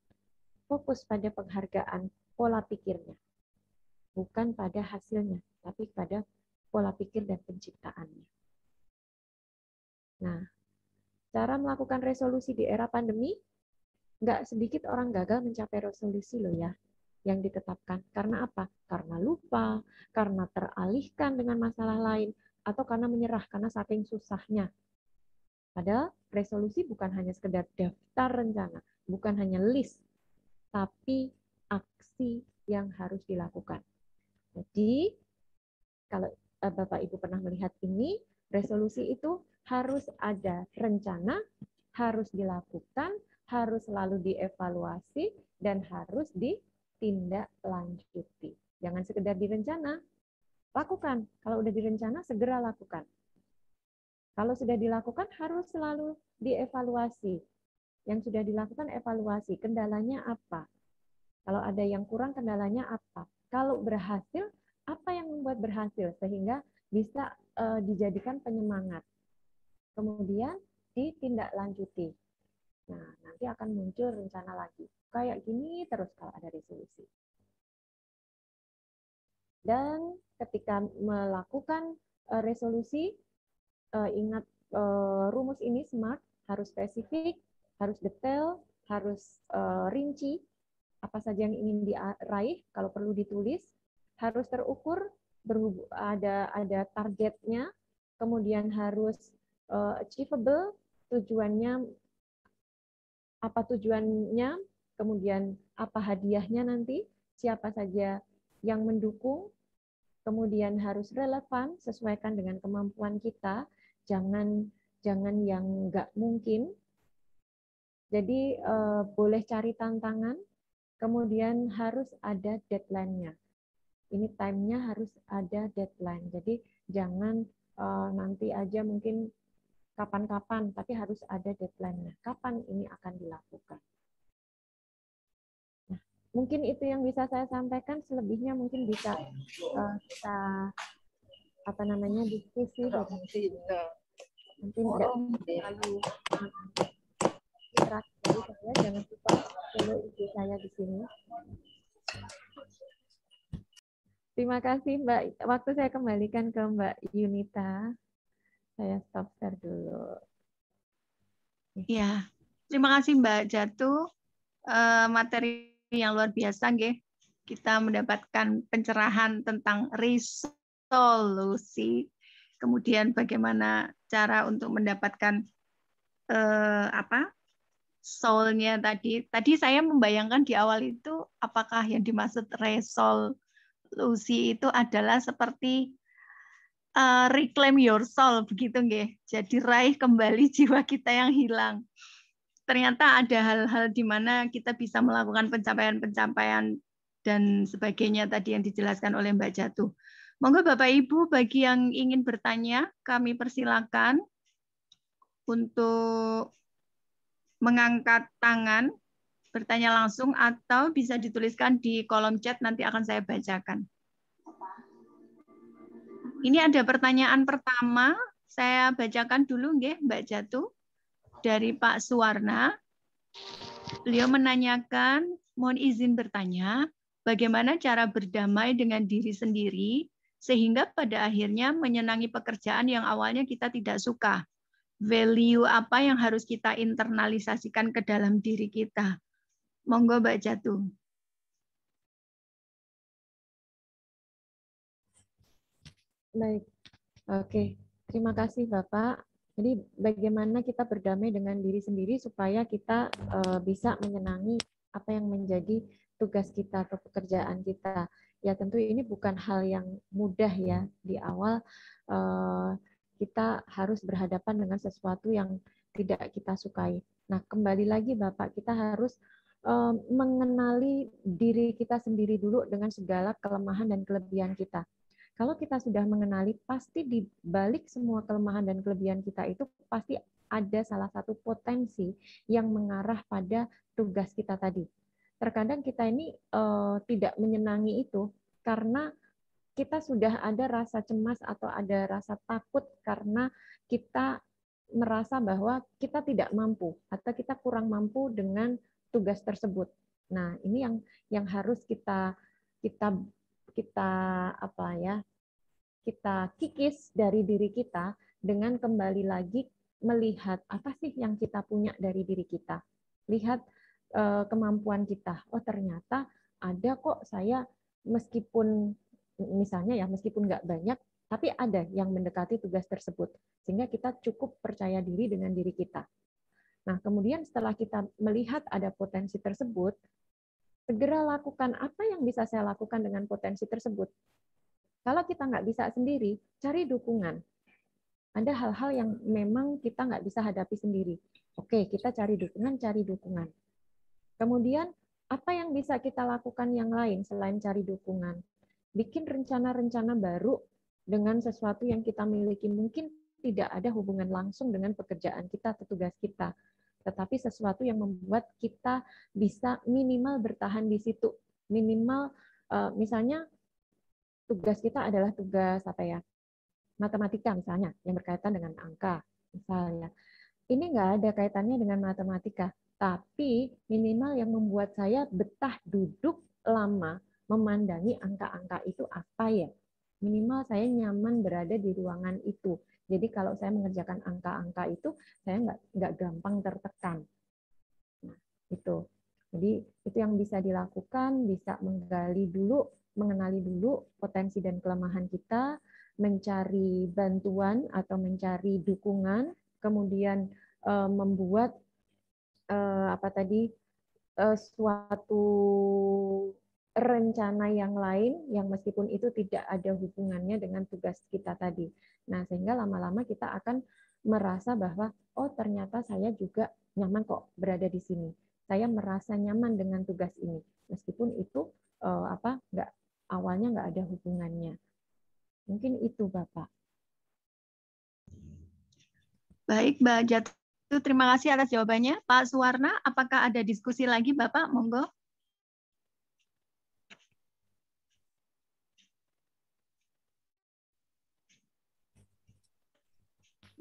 Fokus pada penghargaan pola pikirnya. Bukan pada hasilnya, tapi pada pola pikir dan penciptaannya. Nah, cara melakukan resolusi di era pandemi, nggak sedikit orang gagal mencapai resolusi loh ya, yang ditetapkan. Karena apa? Karena lupa, karena teralihkan dengan masalah lain, atau karena menyerah, karena saking susahnya. Padahal resolusi bukan hanya sekedar daftar rencana, bukan hanya list, tapi aksi yang harus dilakukan. Jadi, kalau Bapak Ibu pernah melihat ini, resolusi itu harus ada rencana, harus dilakukan, harus selalu dievaluasi, dan harus ditindaklanjuti. Jangan sekedar direncana, lakukan. Kalau udah direncana, segera lakukan. Kalau sudah dilakukan, harus selalu dievaluasi. Yang sudah dilakukan, evaluasi. Kendalanya apa? Kalau ada yang kurang, kendalanya apa? Kalau berhasil, apa yang membuat berhasil? Sehingga bisa dijadikan penyemangat. Kemudian ditindaklanjuti. Nah, nanti akan muncul rencana lagi. Kayak gini terus kalau ada resolusi. Dan ketika melakukan resolusi, ingat rumus ini SMART, harus spesifik, harus detail, harus rinci, apa saja yang ingin diraih, kalau perlu ditulis, harus terukur, ada targetnya, kemudian harus achievable, tujuannya, apa tujuannya, kemudian apa hadiahnya nanti, siapa saja yang mendukung, kemudian harus relevan, sesuaikan dengan kemampuan kita, jangan yang nggak mungkin. Jadi boleh cari tantangan, kemudian harus ada deadline-nya. Ini time-nya harus ada deadline. Jadi jangan nanti aja mungkin kapan-kapan, tapi harus ada deadline-nya. Kapan ini akan dilakukan? Nah, mungkin itu yang bisa saya sampaikan. Selebihnya mungkin bisa kita diskusi. Mungkin tidak terlalu keras dari saya. Jangan lupa follow IG saya di sini. Terima kasih Mbak. Waktu saya kembalikan ke Mbak Yunita. Saya stop share dulu. Ya, terima kasih Mbak Jatuh. Materi yang luar biasa, nggih. Kita mendapatkan pencerahan tentang resolusi, kemudian bagaimana cara untuk mendapatkan soul-nya tadi. Tadi saya membayangkan di awal itu apakah yang dimaksud resolusi itu adalah seperti reclaim your soul, begitu nggih. Jadi raih kembali jiwa kita yang hilang. Ternyata ada hal-hal di mana kita bisa melakukan pencapaian-pencapaian dan sebagainya tadi yang dijelaskan oleh Mbak Jatuh. Monggo Bapak Ibu, bagi yang ingin bertanya, kami persilakan untuk mengangkat tangan, bertanya langsung, atau bisa dituliskan di kolom chat, nanti akan saya bacakan. Ini ada pertanyaan pertama, saya bacakan dulu nggih Mbak Jatuh, dari Pak Suwarna. Beliau menanyakan, mohon izin bertanya, bagaimana cara berdamai dengan diri sendiri sehingga pada akhirnya menyenangi pekerjaan yang awalnya kita tidak suka. Value apa yang harus kita internalisasikan ke dalam diri kita? Monggo Mbak Jatuh. Baik, oke. Terima kasih Bapak. Jadi bagaimana kita berdamai dengan diri sendiri supaya kita bisa menyenangi apa yang menjadi tugas kita atau pekerjaan kita. Ya tentu ini bukan hal yang mudah ya. Di awal kita harus berhadapan dengan sesuatu yang tidak kita sukai. Nah kembali lagi Bapak, kita harus mengenali diri kita sendiri dulu dengan segala kelemahan dan kelebihan kita. Kalau kita sudah mengenali, pasti di balik semua kelemahan dan kelebihan kita itu pasti ada salah satu potensi yang mengarah pada tugas kita tadi. Terkadang kita ini tidak menyenangi itu karena kita sudah ada rasa cemas atau ada rasa takut karena kita merasa bahwa kita tidak mampu atau kita kurang mampu dengan tugas tersebut. Nah, ini yang harus kita kikis dari diri kita dengan kembali lagi melihat apa sih yang kita punya dari diri kita. Lihat kemampuan kita. Oh ternyata ada kok saya meskipun nggak banyak, tapi ada yang mendekati tugas tersebut. Sehingga kita cukup percaya diri dengan diri kita. Nah kemudian setelah kita melihat ada potensi tersebut, segera lakukan apa yang bisa saya lakukan dengan potensi tersebut. Kalau kita nggak bisa sendiri, cari dukungan. Ada hal-hal yang memang kita nggak bisa hadapi sendiri. Oke, kita cari dukungan. Kemudian, apa yang bisa kita lakukan yang lain selain cari dukungan? Bikin rencana-rencana baru dengan sesuatu yang kita miliki. Mungkin tidak ada hubungan langsung dengan pekerjaan kita atau tugas kita, tetapi sesuatu yang membuat kita bisa minimal bertahan di situ. Minimal, misalnya tugas kita adalah tugas matematika misalnya, yang berkaitan dengan angka misalnya. Ini nggak ada kaitannya dengan matematika, tapi minimal yang membuat saya betah duduk lama memandangi angka-angka itu apa ya. Minimal saya nyaman berada di ruangan itu. Jadi kalau saya mengerjakan angka-angka itu, saya nggak gampang tertekan. Nah, itu. Jadi itu yang bisa dilakukan, bisa mengenali dulu potensi dan kelemahan kita, mencari bantuan atau mencari dukungan, kemudian membuat suatu rencana yang lain yang meskipun itu tidak ada hubungannya dengan tugas kita tadi. Nah, sehingga lama-lama kita akan merasa bahwa oh ternyata saya juga nyaman kok berada di sini. Saya merasa nyaman dengan tugas ini meskipun itu awalnya nggak ada hubungannya. Mungkin itu, Bapak. Baik, Mbak Jatuh, terima kasih atas jawabannya. Pak Suwarna, apakah ada diskusi lagi, Bapak? Monggo.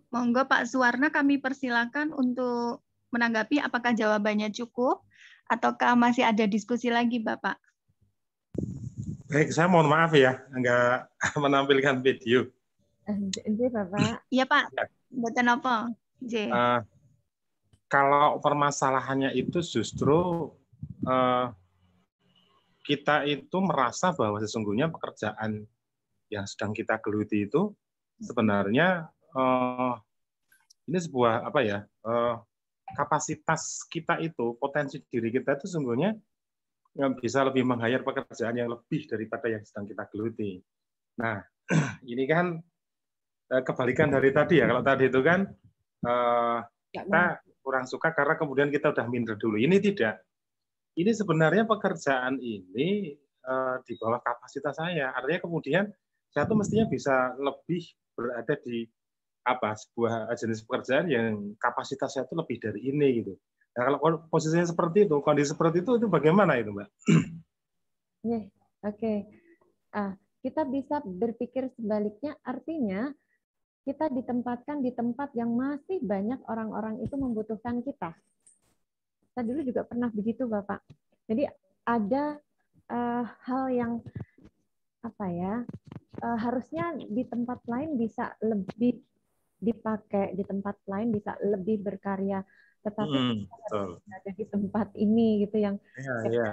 Monggo, Pak Suwarna, kami persilakan untuk menanggapi apakah jawabannya cukup ataukah masih ada diskusi lagi, Bapak? Baik, saya mohon maaf ya, nggak menampilkan video. Iya, Bapak. Iya, Pak. Buatan apa? Kalau permasalahannya itu justru kita itu merasa bahwa sesungguhnya pekerjaan yang sedang kita geluti itu sebenarnya ini sebuah kapasitas kita itu, potensi diri kita itu sesungguhnya bisa lebih menghayar pekerjaan yang lebih daripada yang sedang kita geluti. Nah, ini kan kebalikan dari tadi ya. Kalau tadi itu kan kita kurang suka karena kemudian kita udah minder dulu. Ini tidak. Ini sebenarnya pekerjaan ini di bawah kapasitas saya. Artinya kemudian saya tuh mestinya bisa lebih berada di sebuah jenis pekerjaan yang kapasitas saya itu lebih dari ini gitu. Nah, kalau posisinya seperti itu, kondisi seperti itu bagaimana itu, Mbak? Oke. Kita bisa berpikir sebaliknya, artinya kita ditempatkan di tempat yang masih banyak orang-orang itu membutuhkan kita. Saya dulu juga pernah begitu, Bapak. Jadi ada hal yang harusnya di tempat lain bisa lebih dipakai, di tempat lain bisa lebih berkarya, tetapi ada di tempat ini gitu yang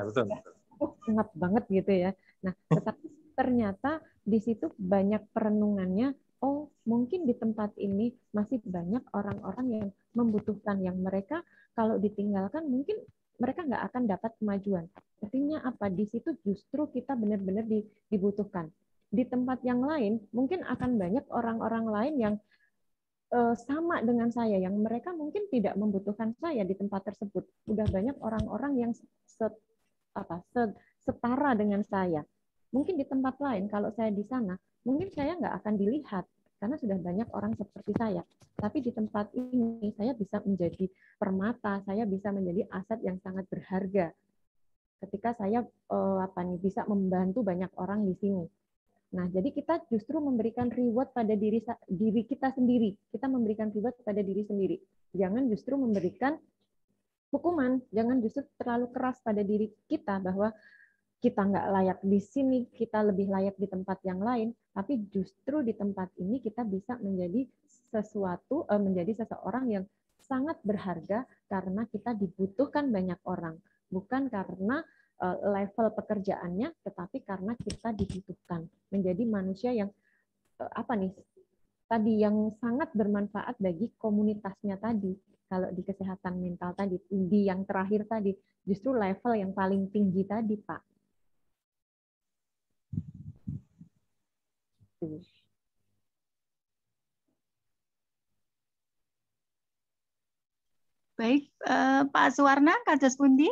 betul. Sangat banget gitu ya. Nah, tetapi ternyata di situ banyak perenungannya. Oh, mungkin di tempat ini masih banyak orang-orang yang membutuhkan, yang mereka kalau ditinggalkan mungkin mereka nggak akan dapat kemajuan. Artinya apa? Di situ justru kita benar-benar dibutuhkan. Di tempat yang lain mungkin akan banyak orang-orang lain yang sama dengan saya, yang mereka mungkin tidak membutuhkan saya di tempat tersebut. Udah banyak orang-orang yang setara dengan saya. Mungkin di tempat lain, kalau saya di sana, mungkin saya nggak akan dilihat karena sudah banyak orang seperti saya. Tapi di tempat ini saya bisa menjadi permata, saya bisa menjadi aset yang sangat berharga. Ketika saya bisa membantu banyak orang di sini. Nah, jadi kita justru memberikan reward pada diri kita sendiri. Kita memberikan reward pada diri sendiri. Jangan justru memberikan hukuman, jangan justru terlalu keras pada diri kita bahwa kita nggak layak di sini, kita lebih layak di tempat yang lain, tapi justru di tempat ini kita bisa menjadi menjadi seseorang yang sangat berharga karena kita dibutuhkan banyak orang, bukan karena level pekerjaannya, tetapi karena kita dibutuhkan menjadi manusia yang yang sangat bermanfaat bagi komunitasnya tadi. kalau di kesehatan mental tadi, di yang terakhir tadi, justru level yang paling tinggi tadi, Pak. Tuh. Baik, Pak Suwarna, kados pundi?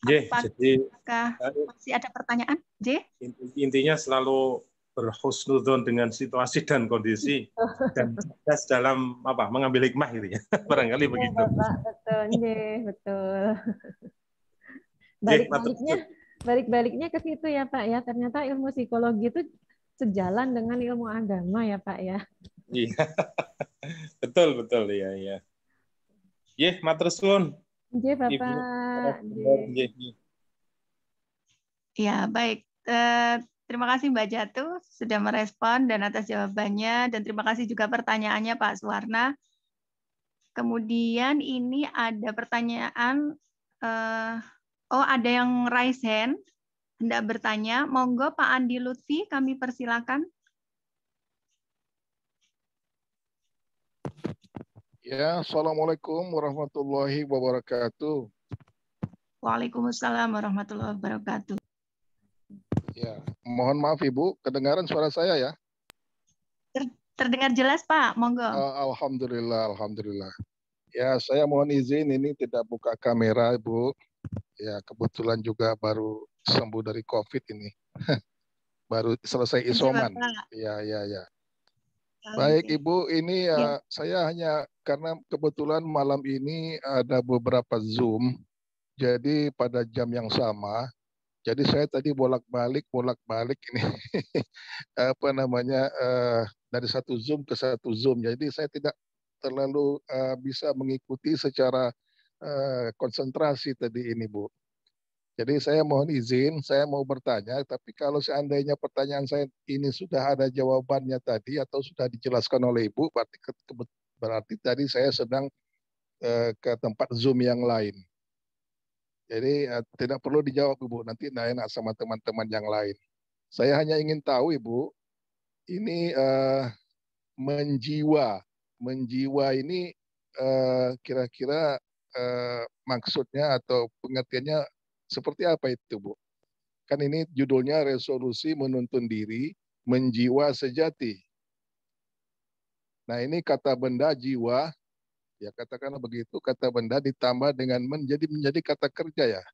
Jadi Apakah masih ada pertanyaan? J? intinya selalu berhusnudzon dengan situasi dan kondisi dan cerdas dalam mengambil hikmah gitu ya. Barangkali begitu. Bapak, betul, betul. Balik-baliknya ke situ ya Pak ya. Ternyata ilmu psikologi itu sejalan dengan ilmu agama ya Pak ya. Iya. Betul ya. Matur suwun. Nggih, Bapak. Ya, baik. Terima kasih Mbak Jatuh sudah merespon dan atas jawabannya, dan terima kasih juga pertanyaannya Pak Suwarna. Kemudian ini ada pertanyaan, ada yang raise hand, hendak bertanya. Monggo Pak Andi Lutfi, kami persilakan. Ya, Assalamualaikum warahmatullahi wabarakatuh. Waalaikumsalam warahmatullahi wabarakatuh. Ya, mohon maaf Ibu, kedengaran suara saya ya? Terdengar jelas Pak, monggo. Alhamdulillah. Ya, saya mohon izin ini tidak buka kamera Ibu. Ya, kebetulan juga baru sembuh dari COVID ini. Baru selesai isoman. Ya. Baik Ibu, ini saya hanya karena kebetulan malam ini ada beberapa Zoom, jadi pada jam yang sama, jadi saya tadi bolak-balik ini dari satu Zoom ke satu Zoom, jadi saya tidak terlalu bisa mengikuti secara konsentrasi tadi ini Bu. Jadi saya mohon izin, saya mau bertanya, tapi kalau seandainya pertanyaan saya ini sudah ada jawabannya tadi atau sudah dijelaskan oleh Ibu, berarti tadi saya sedang ke tempat Zoom yang lain. Jadi tidak perlu dijawab Ibu, nanti tidak enak sama teman-teman yang lain. Saya hanya ingin tahu Ibu, ini menjiwa ini kira-kira maksudnya atau pengertiannya seperti apa itu, Bu? Kan ini judulnya resolusi menuntun diri, menjiwa sejati. Nah, ini kata benda jiwa, ya katakanlah begitu, kata benda ditambah dengan menjadi kata kerja ya.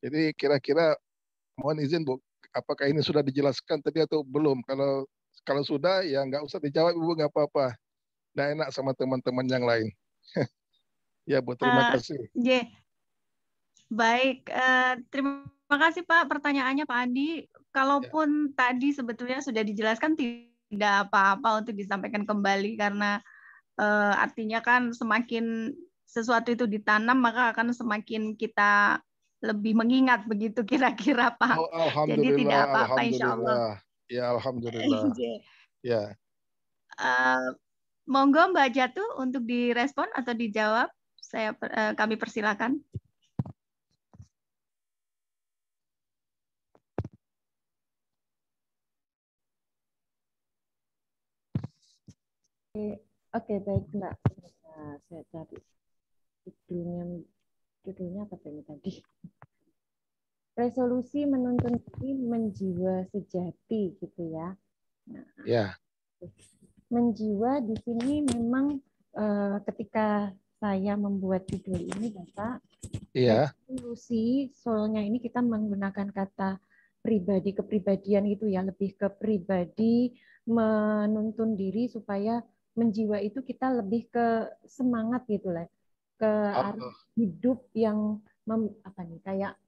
Jadi kira-kira mohon izin Bu, apakah ini sudah dijelaskan tadi atau belum? Kalau sudah ya nggak usah dijawab Ibu, nggak apa-apa. Nggak enak sama teman-teman yang lain. Ya Bu, terima kasih. Baik, terima kasih Pak pertanyaannya Pak Andi. Kalaupun tadi sebetulnya sudah dijelaskan, tidak apa-apa untuk disampaikan kembali, karena artinya kan semakin sesuatu itu ditanam maka akan semakin kita lebih mengingat, begitu kira-kira Pak. Jadi tidak apa-apa insya Allah. Ya alhamdulillah. Ya. Monggo Mbak Jatuh untuk direspon atau dijawab. Kami persilakan. Oke, baik Mbak. Nah, saya cari judulnya apa ini tadi? Resolusi menuntun diri menjiwa sejati gitu ya. Nah, menjiwa di sini memang ketika saya membuat judul ini Bapak, resolusi soalnya ini kita menggunakan kata pribadi, kepribadian itu ya, lebih ke pribadi menuntun diri supaya menjiwa itu kita lebih ke semangat gitu lah, ke arah hidup yang kayak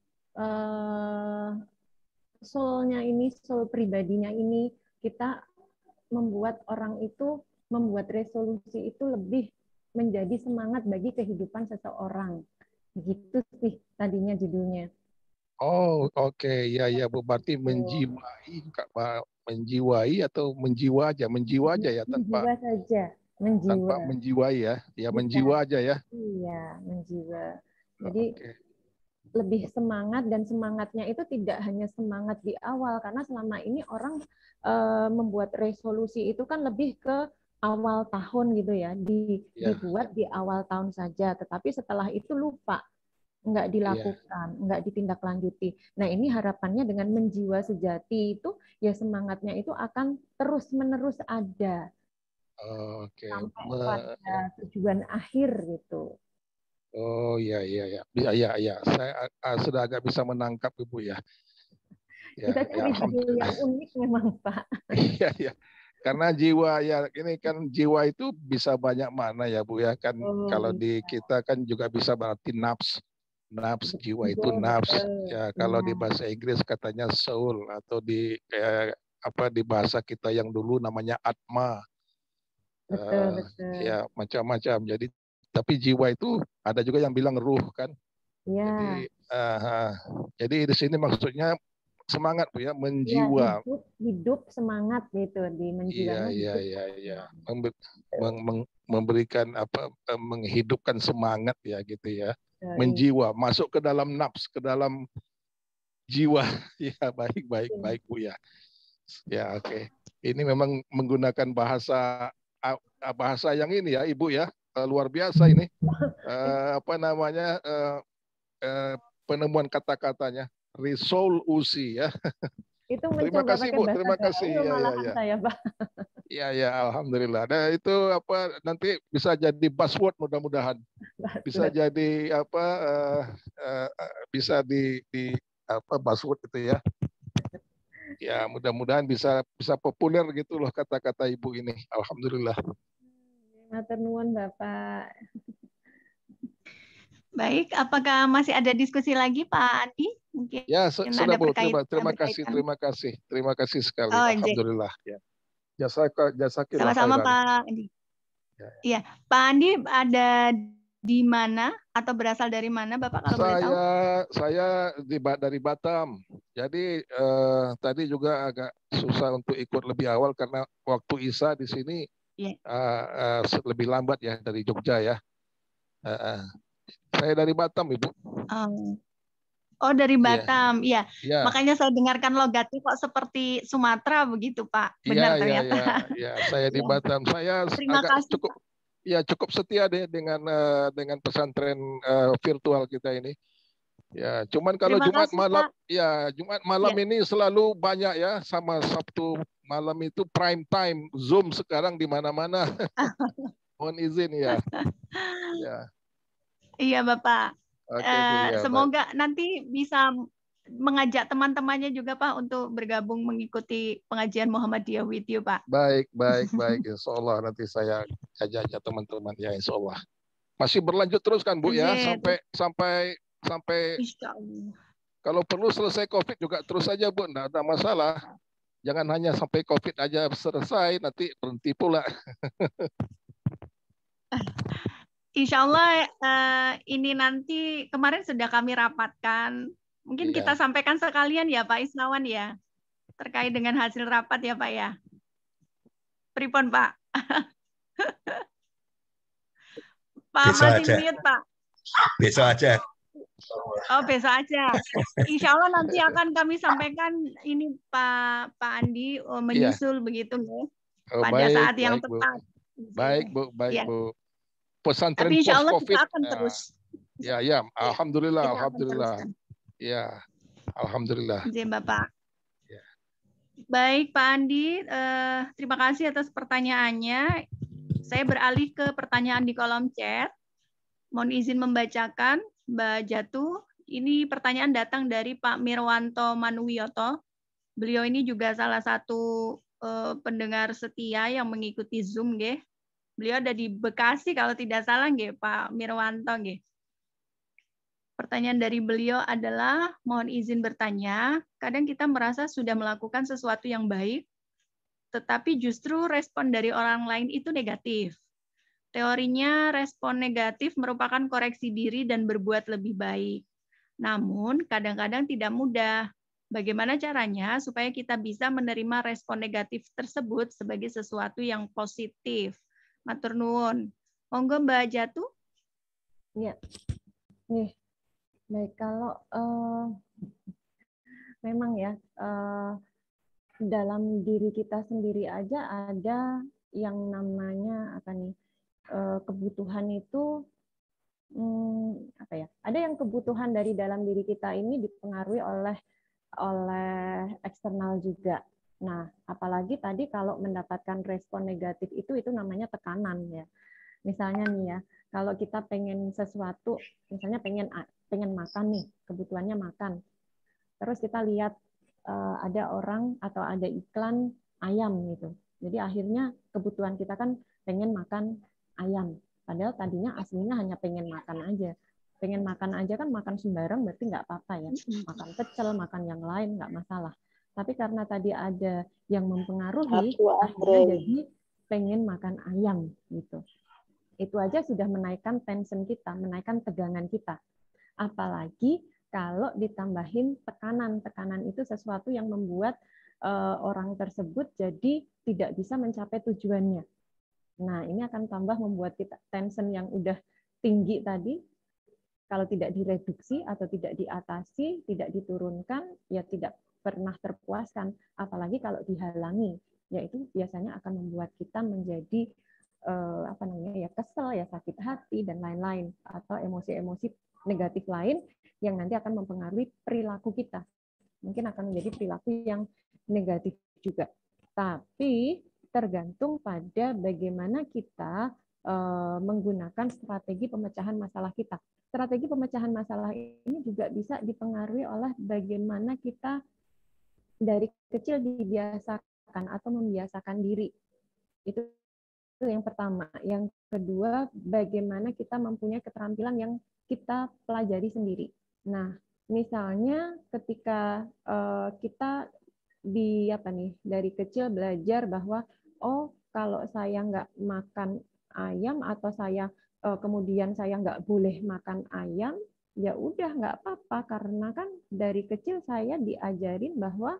soulnya ini, soul pribadinya ini, kita membuat orang itu membuat resolusi itu lebih menjadi semangat bagi kehidupan seseorang. Begitu sih tadinya judulnya. Oh, oke. Ya Bu, berarti menjiwai atau menjiwa aja ya tanpa menjiwa saja, tanpa menjiwai ya. Ya menjiwa aja ya. Iya, menjiwa. Jadi lebih semangat, dan semangatnya itu tidak hanya semangat di awal, karena selama ini orang membuat resolusi itu kan lebih ke awal tahun gitu ya, dibuat di awal tahun saja, tetapi setelah itu lupa, nggak dilakukan, nggak ditindaklanjuti. Nah, ini harapannya dengan menjiwa sejati itu, ya semangatnya itu akan terus-menerus ada Oke. sampai pada tujuan akhir gitu. Oh iya iya ya. Iya. Saya sudah agak bisa menangkap Ibu ya. Kita cari judul yang unik memang, Pak. Iya. Karena jiwa ya ini kan jiwa itu bisa banyak makna ya Bu ya kan. Kalau di kita kan juga bisa berarti nafs. Nafs, jiwa itu nafs. Ya kalau di bahasa Inggris katanya soul, atau di di bahasa kita yang dulu namanya atma. Betul. Ya macam-macam. Tapi jiwa itu ada juga yang bilang ruh kan. Ya. Jadi di sini maksudnya semangat Bu ya, menjiwa. Ya, hidup semangat gitu, di menjiwanya. Iya. Memberikan menghidupkan semangat ya gitu ya. Menjiwa, masuk ke dalam nafs, ke dalam jiwa. Ya, baik Bu ya. Ya, oke. Ini memang menggunakan bahasa yang ini ya, Ibu ya. Luar biasa ini. Penemuan kata-katanya. Resolusi ya. Itu terima kasih Bu, terima kasih ya. Saya, Pak. Ya, alhamdulillah. Nah, itu nanti bisa jadi buzzword mudah-mudahan. Bisa jadi bisa di buzzword itu ya. Ya, mudah-mudahan bisa populer gitu loh kata-kata Ibu ini. Alhamdulillah. Matur nuwun Bapak. Baik, apakah masih ada diskusi lagi Pak Andi? Mungkin ya, sudah Bu. Terima kasih sekali. Oh, alhamdulillah. Ya. Jasakillah sama-sama khairan. Pak Andi. Iya, Pak Andi ada di mana atau berasal dari mana Bapak kalau boleh tahu? Saya dari Batam. Jadi tadi juga agak susah untuk ikut lebih awal karena waktu Isya di sini lebih lambat ya dari Jogja ya. Saya dari Batam, Ibu. Oh, dari Batam. Iya. Makanya saya dengarkan logatnya kok seperti Sumatera begitu, Pak. Benar ternyata. Iya, saya di Batam. Saya cukup setia deh dengan pesantren virtual kita ini. Ya, cuman kalau Jumat malam ini selalu banyak ya, sama Sabtu malam itu prime time Zoom sekarang di mana-mana. Mohon izin ya. Iya Bapak. Okay, semoga nanti bisa mengajak teman-temannya juga Pak untuk bergabung mengikuti pengajian Muhammadiyah with you Pak. Baik. Insya Allah nanti saya ajak teman-teman ya Insya Allah. Masih berlanjut terus kan Bu ya sampai Insya Allah. Kalau perlu selesai COVID juga terus saja Bu, enggak ada masalah. Jangan hanya sampai COVID aja selesai nanti berhenti pula. Insya Allah ini nanti kemarin sudah kami rapatkan. Mungkin kita sampaikan sekalian ya Pak Isnawan ya. Terkait dengan hasil rapat ya Pak ya. Pripon Pak. Pak masih mute Pak. Besok aja. Oh besok aja. Insya Allah nanti akan kami sampaikan ini Pak Andi menyusul begitu ya. Pada saat yang tepat. Baik Bu. Pesantren tapi insya Allah post-COVID. Kita akan terus. Ya, alhamdulillah. Ya, alhamdulillah. Izin Bapak. Baik Pak Andi, terima kasih atas pertanyaannya. Saya beralih ke pertanyaan di kolom chat. Mohon izin membacakan, Mbak Jatuh. Ini pertanyaan datang dari Pak Mirwanto Manuwiyoto. Beliau ini juga salah satu pendengar setia yang mengikuti Zoom, nggih. Beliau ada di Bekasi kalau tidak salah nggih Pak Mirwanto nggih. Pertanyaan dari beliau adalah mohon izin bertanya, kadang kita merasa sudah melakukan sesuatu yang baik tetapi justru respon dari orang lain itu negatif. Teorinya respon negatif merupakan koreksi diri dan berbuat lebih baik. Namun kadang-kadang tidak mudah. Bagaimana caranya supaya kita bisa menerima respon negatif tersebut sebagai sesuatu yang positif? Matur nuwun. Monggo Mbak Jatuh. Ya. Nih. Baik, kalau memang ya dalam diri kita sendiri aja ada yang namanya apa nih, kebutuhan itu apa ya? Ada yang kebutuhan dari dalam diri kita ini dipengaruhi oleh eksternal juga. Nah, apalagi tadi kalau mendapatkan respon negatif itu namanya tekanan ya. Misalnya nih ya, kalau kita pengen sesuatu, misalnya pengen makan nih, kebutuhannya makan. Terus kita lihat ada orang atau ada iklan ayam gitu. Jadi akhirnya kebutuhan kita kan pengen makan ayam. Padahal tadinya aslinya hanya pengen makan aja. Pengen makan aja kan makan sembarang berarti nggak apa-apa ya. Makan pecel, makan yang lain nggak masalah. Tapi karena tadi ada yang mempengaruhi, akhirnya jadi pengen makan ayam gitu. Itu aja sudah menaikkan tension kita, menaikkan tegangan kita. Apalagi kalau ditambahin tekanan. Tekanan itu sesuatu yang membuat orang tersebut jadi tidak bisa mencapai tujuannya. Nah, ini akan tambah membuat kita tension yang udah tinggi tadi, kalau tidak direduksi atau tidak diatasi, tidak diturunkan, ya tidak pernah terpuaskan. Apalagi kalau dihalangi, yaitu biasanya akan membuat kita menjadi kesel, ya sakit hati dan lain-lain, atau emosi-emosi negatif lain yang nanti akan mempengaruhi perilaku kita. Mungkin akan menjadi perilaku yang negatif juga. Tapi tergantung pada bagaimana kita menggunakan strategi pemecahan masalah kita. Strategi pemecahan masalah ini juga bisa dipengaruhi oleh bagaimana kita dari kecil dibiasakan atau membiasakan diri. Itu yang pertama. Yang kedua, bagaimana kita mempunyai keterampilan yang kita pelajari sendiri. Nah, misalnya ketika kita dari kecil belajar bahwa kalau saya nggak makan ayam atau saya kemudian saya nggak boleh makan ayam, ya udah nggak apa-apa, karena kan dari kecil saya diajarin bahwa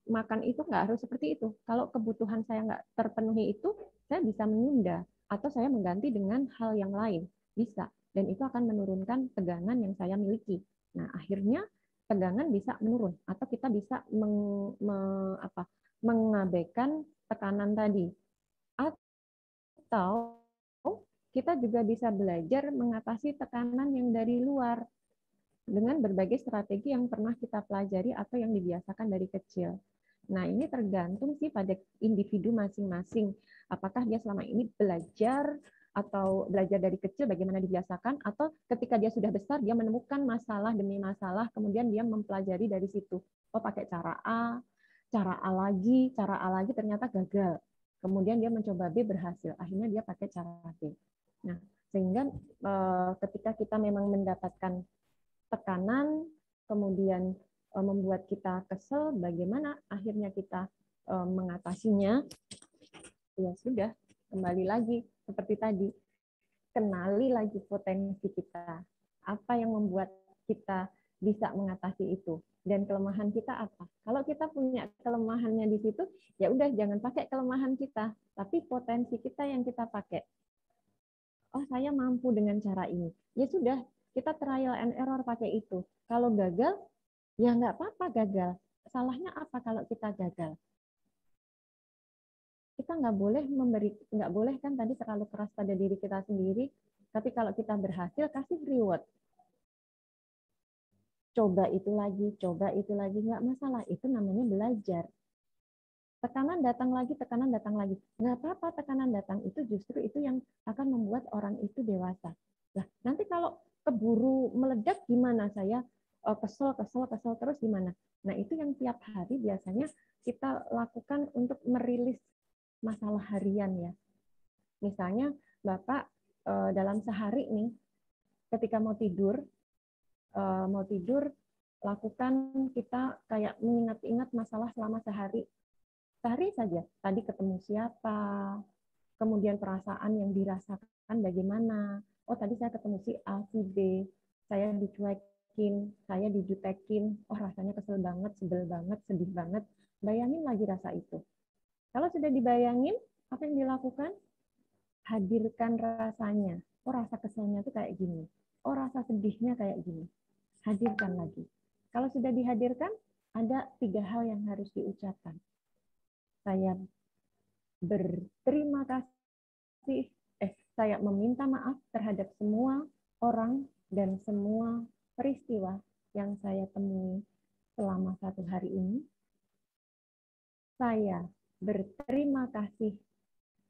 makan itu nggak harus seperti itu. Kalau kebutuhan saya nggak terpenuhi itu, saya bisa menunda atau saya mengganti dengan hal yang lain, bisa. Dan itu akan menurunkan tegangan yang saya miliki. Nah, akhirnya tegangan bisa menurun atau kita bisa mengabaikan tekanan tadi. Atau kita juga bisa belajar mengatasi tekanan yang dari luar dengan berbagai strategi yang pernah kita pelajari atau yang dibiasakan dari kecil. Nah, ini tergantung sih pada individu masing-masing. Apakah dia selama ini belajar atau belajar dari kecil bagaimana dibiasakan, atau ketika dia sudah besar dia menemukan masalah demi masalah, kemudian dia mempelajari dari situ. Pakai cara A lagi ternyata gagal. Kemudian dia mencoba B berhasil, akhirnya dia pakai cara B. Nah, sehingga ketika kita memang mendapatkan tekanan, kemudian membuat kita kesel, bagaimana akhirnya kita mengatasinya? Ya sudah, kembali lagi seperti tadi, kenali lagi potensi kita. Apa yang membuat kita bisa mengatasi itu? Dan kelemahan kita apa? Kalau kita punya kelemahannya di situ, ya udah jangan pakai kelemahan kita, tapi potensi kita yang kita pakai. Oh, saya mampu dengan cara ini. Ya sudah, kita trial and error pakai itu. Kalau gagal, ya nggak apa-apa gagal. Salahnya apa kalau kita gagal? Kita nggak boleh kan tadi terlalu keras pada diri kita sendiri. Tapi kalau kita berhasil, kasih reward. Coba itu lagi, nggak masalah. Itu namanya belajar. Tekanan datang lagi. Nggak apa-apa tekanan datang, itu justru itu yang akan membuat orang itu dewasa. Nah, nanti kalau keburu meledak gimana? Saya kesel terus gimana? Nah, itu yang tiap hari biasanya kita lakukan untuk merilis masalah harian ya. Misalnya Bapak dalam sehari nih, ketika mau tidur lakukan kita kayak mengingat-ingat masalah selama sehari saja. Tadi ketemu siapa, kemudian perasaan yang dirasakan bagaimana. Oh, tadi saya ketemu si A, si B, saya dicuekin, saya dijutekin, oh rasanya kesel banget, sebel banget, sedih banget. Bayangin lagi rasa itu. Kalau sudah dibayangin, apa yang dilakukan? Hadirkan rasanya. Oh, rasa keselnya itu kayak gini. Oh, rasa sedihnya kayak gini. Hadirkan lagi. Kalau sudah dihadirkan, ada 3 hal yang harus diucapkan. Saya berterima kasih, saya meminta maaf terhadap semua orang dan semua peristiwa yang saya temui selama 1 hari ini. Saya berterima kasih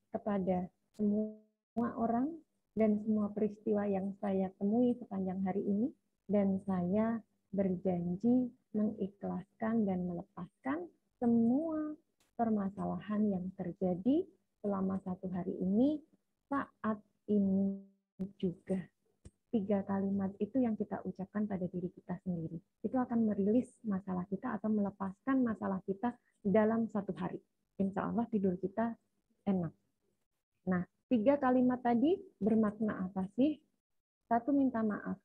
kepada semua orang dan semua peristiwa yang saya temui sepanjang hari ini, dan saya berjanji mengikhlaskan dan melepaskan semua permasalahan yang terjadi selama 1 hari ini saat ini juga. 3 kalimat itu yang kita ucapkan pada diri kita sendiri. Itu akan merilis masalah kita atau melepaskan masalah kita dalam 1 hari. Insya Allah tidur kita enak. Nah, 3 kalimat tadi bermakna apa sih? 1, minta maaf.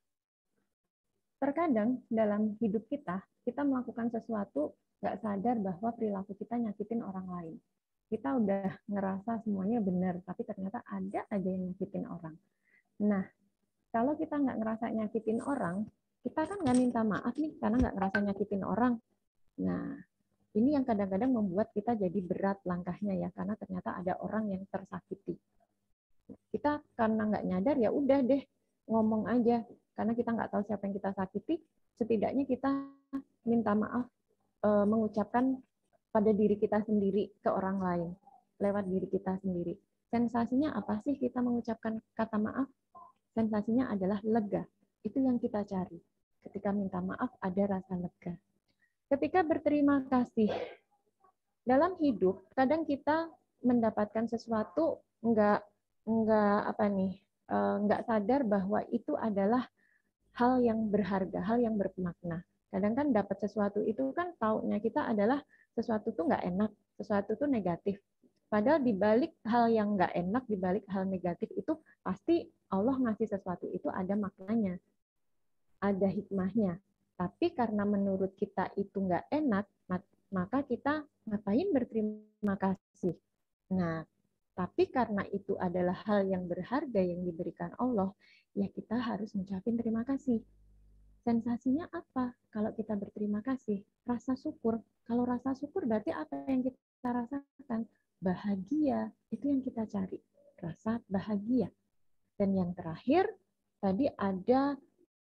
Terkadang dalam hidup kita melakukan sesuatu nggak sadar bahwa perilaku kita nyakitin orang lain. Kita udah ngerasa semuanya benar, tapi ternyata ada aja yang nyakitin orang. Nah, kalau kita nggak ngerasa nyakitin orang, kita kan nggak minta maaf nih, karena nggak ngerasa nyakitin orang. Nah, ini yang kadang-kadang membuat kita jadi berat langkahnya ya, karena ternyata ada orang yang tersakiti. Kita karena nggak nyadar, ya udah deh, ngomong aja. Karena kita nggak tahu siapa yang kita sakiti, setidaknya kita minta maaf, mengucapkan pada diri kita sendiri ke orang lain, lewat diri kita sendiri. Sensasinya apa sih kita mengucapkan kata maaf? Sensasinya adalah lega. Itu yang kita cari. Ketika minta maaf ada rasa lega. Ketika berterima kasih. Dalam hidup kadang kita mendapatkan sesuatu nggak sadar bahwa itu adalah hal yang berharga, hal yang bermakna. Kadang kan dapat sesuatu itu kan taunya kita adalah sesuatu tuh nggak enak, sesuatu tuh negatif. Padahal di balik hal yang nggak enak, di balik hal negatif itu pasti Allah ngasih sesuatu itu ada maknanya, ada hikmahnya. Tapi karena menurut kita itu nggak enak, maka kita ngapain berterima kasih. Nah, tapi karena itu adalah hal yang berharga yang diberikan Allah, ya kita harus mengucapkan terima kasih. Sensasinya apa? Kalau kita berterima kasih, rasa syukur. Kalau rasa syukur berarti apa yang kita rasakan? Bahagia, itu yang kita cari, rasa bahagia. Dan yang terakhir, tadi ada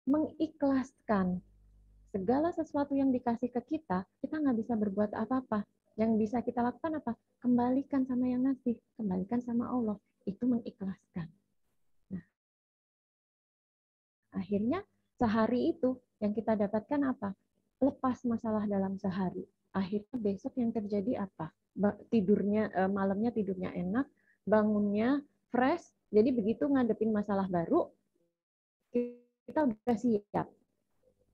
mengikhlaskan. Segala sesuatu yang dikasih ke kita nggak bisa berbuat apa-apa. Yang bisa kita lakukan apa? Kembalikan sama yang ngasih, kembalikan sama Allah. Itu mengikhlaskan. Nah, akhirnya sehari itu yang kita dapatkan apa? Lepas masalah dalam sehari. Akhirnya besok yang terjadi apa? Malamnya tidurnya enak, bangunnya fresh. Jadi begitu ngadepin masalah baru, kita udah siap.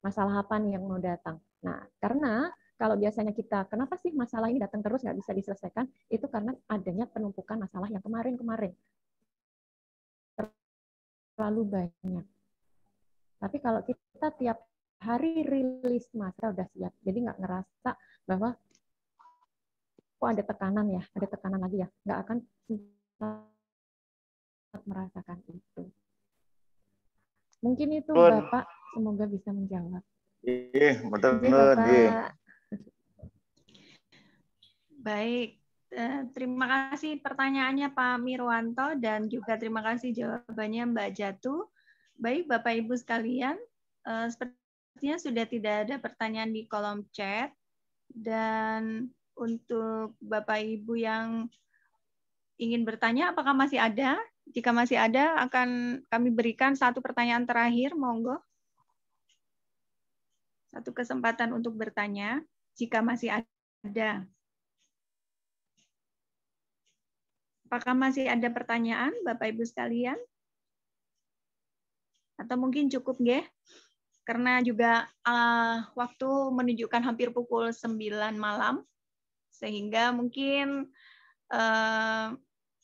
Masalah apa nih yang mau datang? Nah, karena kalau biasanya kita, kenapa sih masalah ini datang terus nggak bisa diselesaikan? Itu karena adanya penumpukan masalah yang kemarin-kemarin. Terlalu banyak. Tapi kalau kita tiap hari rilis masalah udah siap. Jadi nggak ngerasa bahwa kok ada tekanan ya, ada tekanan lagi ya. Nggak akan merasakan itu. Mungkin itu Bapak, semoga bisa menjawab. Iya, betul. Baik, terima kasih pertanyaannya Pak Mirwanto dan juga terima kasih jawabannya Mbak Jatuh. Baik Bapak Ibu sekalian, sepertinya sudah tidak ada pertanyaan di kolom chat, dan untuk Bapak Ibu yang ingin bertanya, apakah masih ada? Jika masih ada, akan kami berikan 1 pertanyaan terakhir, monggo. 1 kesempatan untuk bertanya, jika masih ada. Apakah masih ada pertanyaan, Bapak Ibu sekalian? Atau mungkin cukup, nggih? Karena juga waktu menunjukkan hampir pukul 9 malam, sehingga mungkin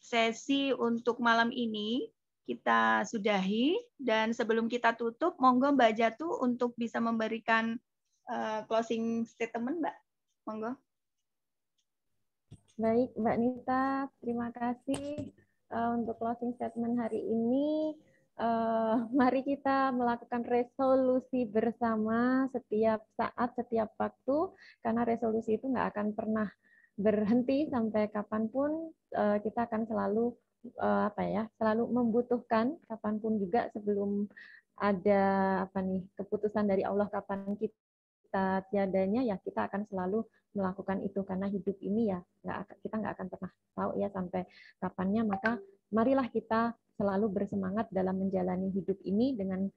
sesi untuk malam ini kita sudahi, dan sebelum kita tutup, monggo Mbak Jatuh untuk bisa memberikan closing statement, Mbak. Monggo. Baik, Mbak Nita, terima kasih untuk closing statement hari ini. Mari kita melakukan resolusi bersama setiap saat, setiap waktu, karena resolusi itu nggak akan pernah berhenti sampai kapanpun, kita akan selalu selalu membutuhkan kapanpun juga sebelum ada keputusan dari Allah kapan kita tiadanya, ya kita akan selalu melakukan itu karena hidup ini ya kita nggak akan pernah tahu ya sampai kapannya. Maka marilah kita selalu bersemangat dalam menjalani hidup ini dengan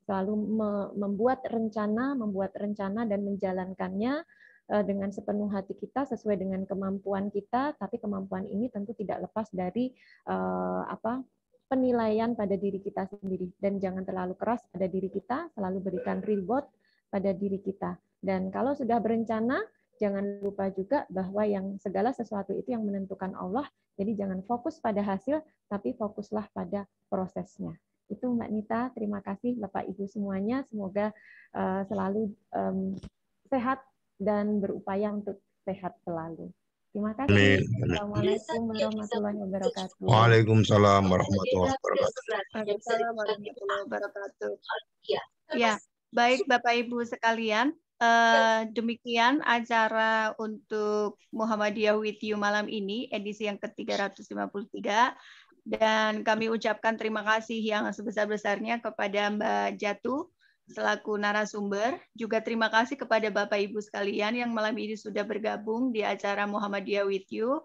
selalu membuat rencana dan menjalankannya dengan sepenuh hati kita sesuai dengan kemampuan kita, tapi kemampuan ini tentu tidak lepas dari penilaian pada diri kita sendiri, dan jangan terlalu keras pada diri kita, selalu berikan reward pada diri kita. Dan kalau sudah berencana, jangan lupa juga bahwa yang segala sesuatu itu yang menentukan Allah, jadi jangan fokus pada hasil, tapi fokuslah pada prosesnya. Itu Mbak Nita, terima kasih Bapak Ibu semuanya, semoga selalu sehat dan berupaya untuk sehat selalu. Terima kasih. Amin. Assalamualaikum warahmatullahi wabarakatuh. Waalaikumsalam warahmatullahi wabarakatuh. Waalaikumsalam warahmatullahi wabarakatuh. Ya, baik Bapak Ibu sekalian, demikian acara untuk Muhammadiyah with You malam ini, edisi yang ke-353. Dan kami ucapkan terima kasih yang sebesar-besarnya kepada Mbak Jatuh selaku narasumber. Juga terima kasih kepada Bapak Ibu sekalian yang malam ini sudah bergabung di acara Muhammadiyah with You.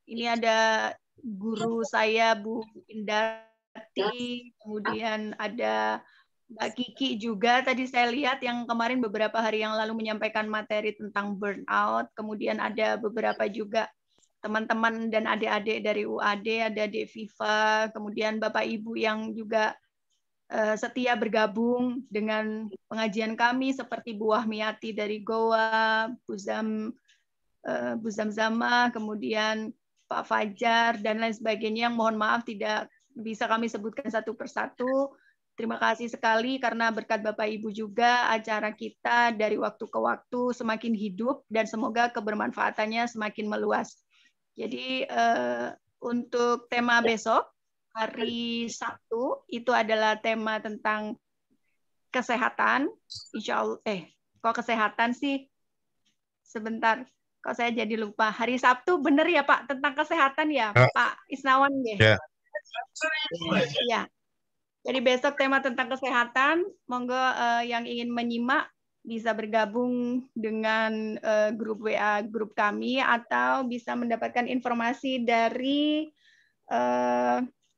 Ini ada guru saya Bu Indati, kemudian ada Mbak Kiki juga tadi saya lihat yang kemarin beberapa hari yang lalu menyampaikan materi tentang burnout. Kemudian ada beberapa juga teman-teman dan adik-adik dari UAD, ada Dek Viva, kemudian Bapak Ibu yang juga setia bergabung dengan pengajian kami seperti Bu Wahmiati dari Goa, Bu Zamzama, kemudian Pak Fajar, dan lain sebagainya yang mohon maaf tidak bisa kami sebutkan satu persatu. Terima kasih sekali karena berkat Bapak Ibu juga acara kita dari waktu ke waktu semakin hidup dan semoga kebermanfaatannya semakin meluas. Jadi untuk tema besok, hari Sabtu, itu adalah tema tentang kesehatan. Insya Allah, kok kesehatan sih? Sebentar, kok saya jadi lupa. Hari Sabtu benar ya Pak, tentang kesehatan ya, Pak Isnawan ya? Ya. Jadi besok tema tentang kesehatan, monggo yang ingin menyimak bisa bergabung dengan grup WA grup kami atau bisa mendapatkan informasi dari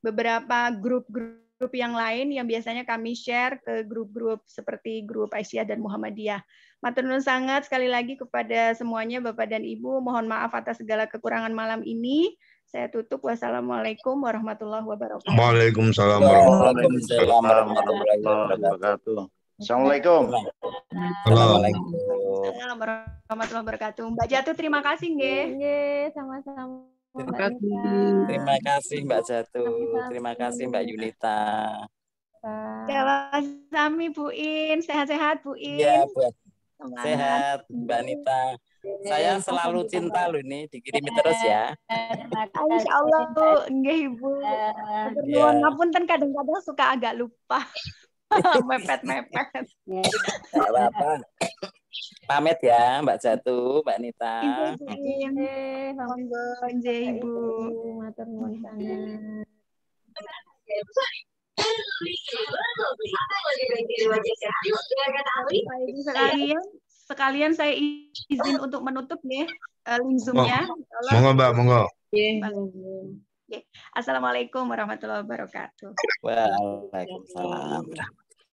beberapa grup-grup yang lain yang biasanya kami share ke grup-grup seperti grup Aisyah dan Muhammadiyah. Matur nuwun sangat sekali lagi kepada semuanya Bapak dan Ibu. Mohon maaf atas segala kekurangan malam ini. Saya tutup. Wassalamualaikum warahmatullahi wabarakatuh. Waalaikumsalam warahmatullahi wabarakatuh. Assalamualaikum. Assalamualaikum warahmatullahi wabarakatuh. Mbak Jatuh terima kasih nggih. Nggih, sama-sama. Terima kasih Mbak Jatuh. Terima kasih Mbak Yunita. Sami Bu In, sehat-sehat Bu In. Iya, buat sehat Mbak Nita. Saya selalu cinta loh ini, dikirimi terus ya. Insya Allah Bu, nggih Bu. Nuwun ngapunten kadang-kadang suka agak lupa. Mepet-mepet. Enggak apa-apa. Pamit ya Mbak Jatuh, Mbak Nita. Monggo nggih Ibu. Matur nuwun sangat. Sekalian saya izin untuk menutup nih link Zoom-nya. Monggo Mbak, monggo. Assalamualaikum warahmatullahi wabarakatuh. Waalaikumsalam.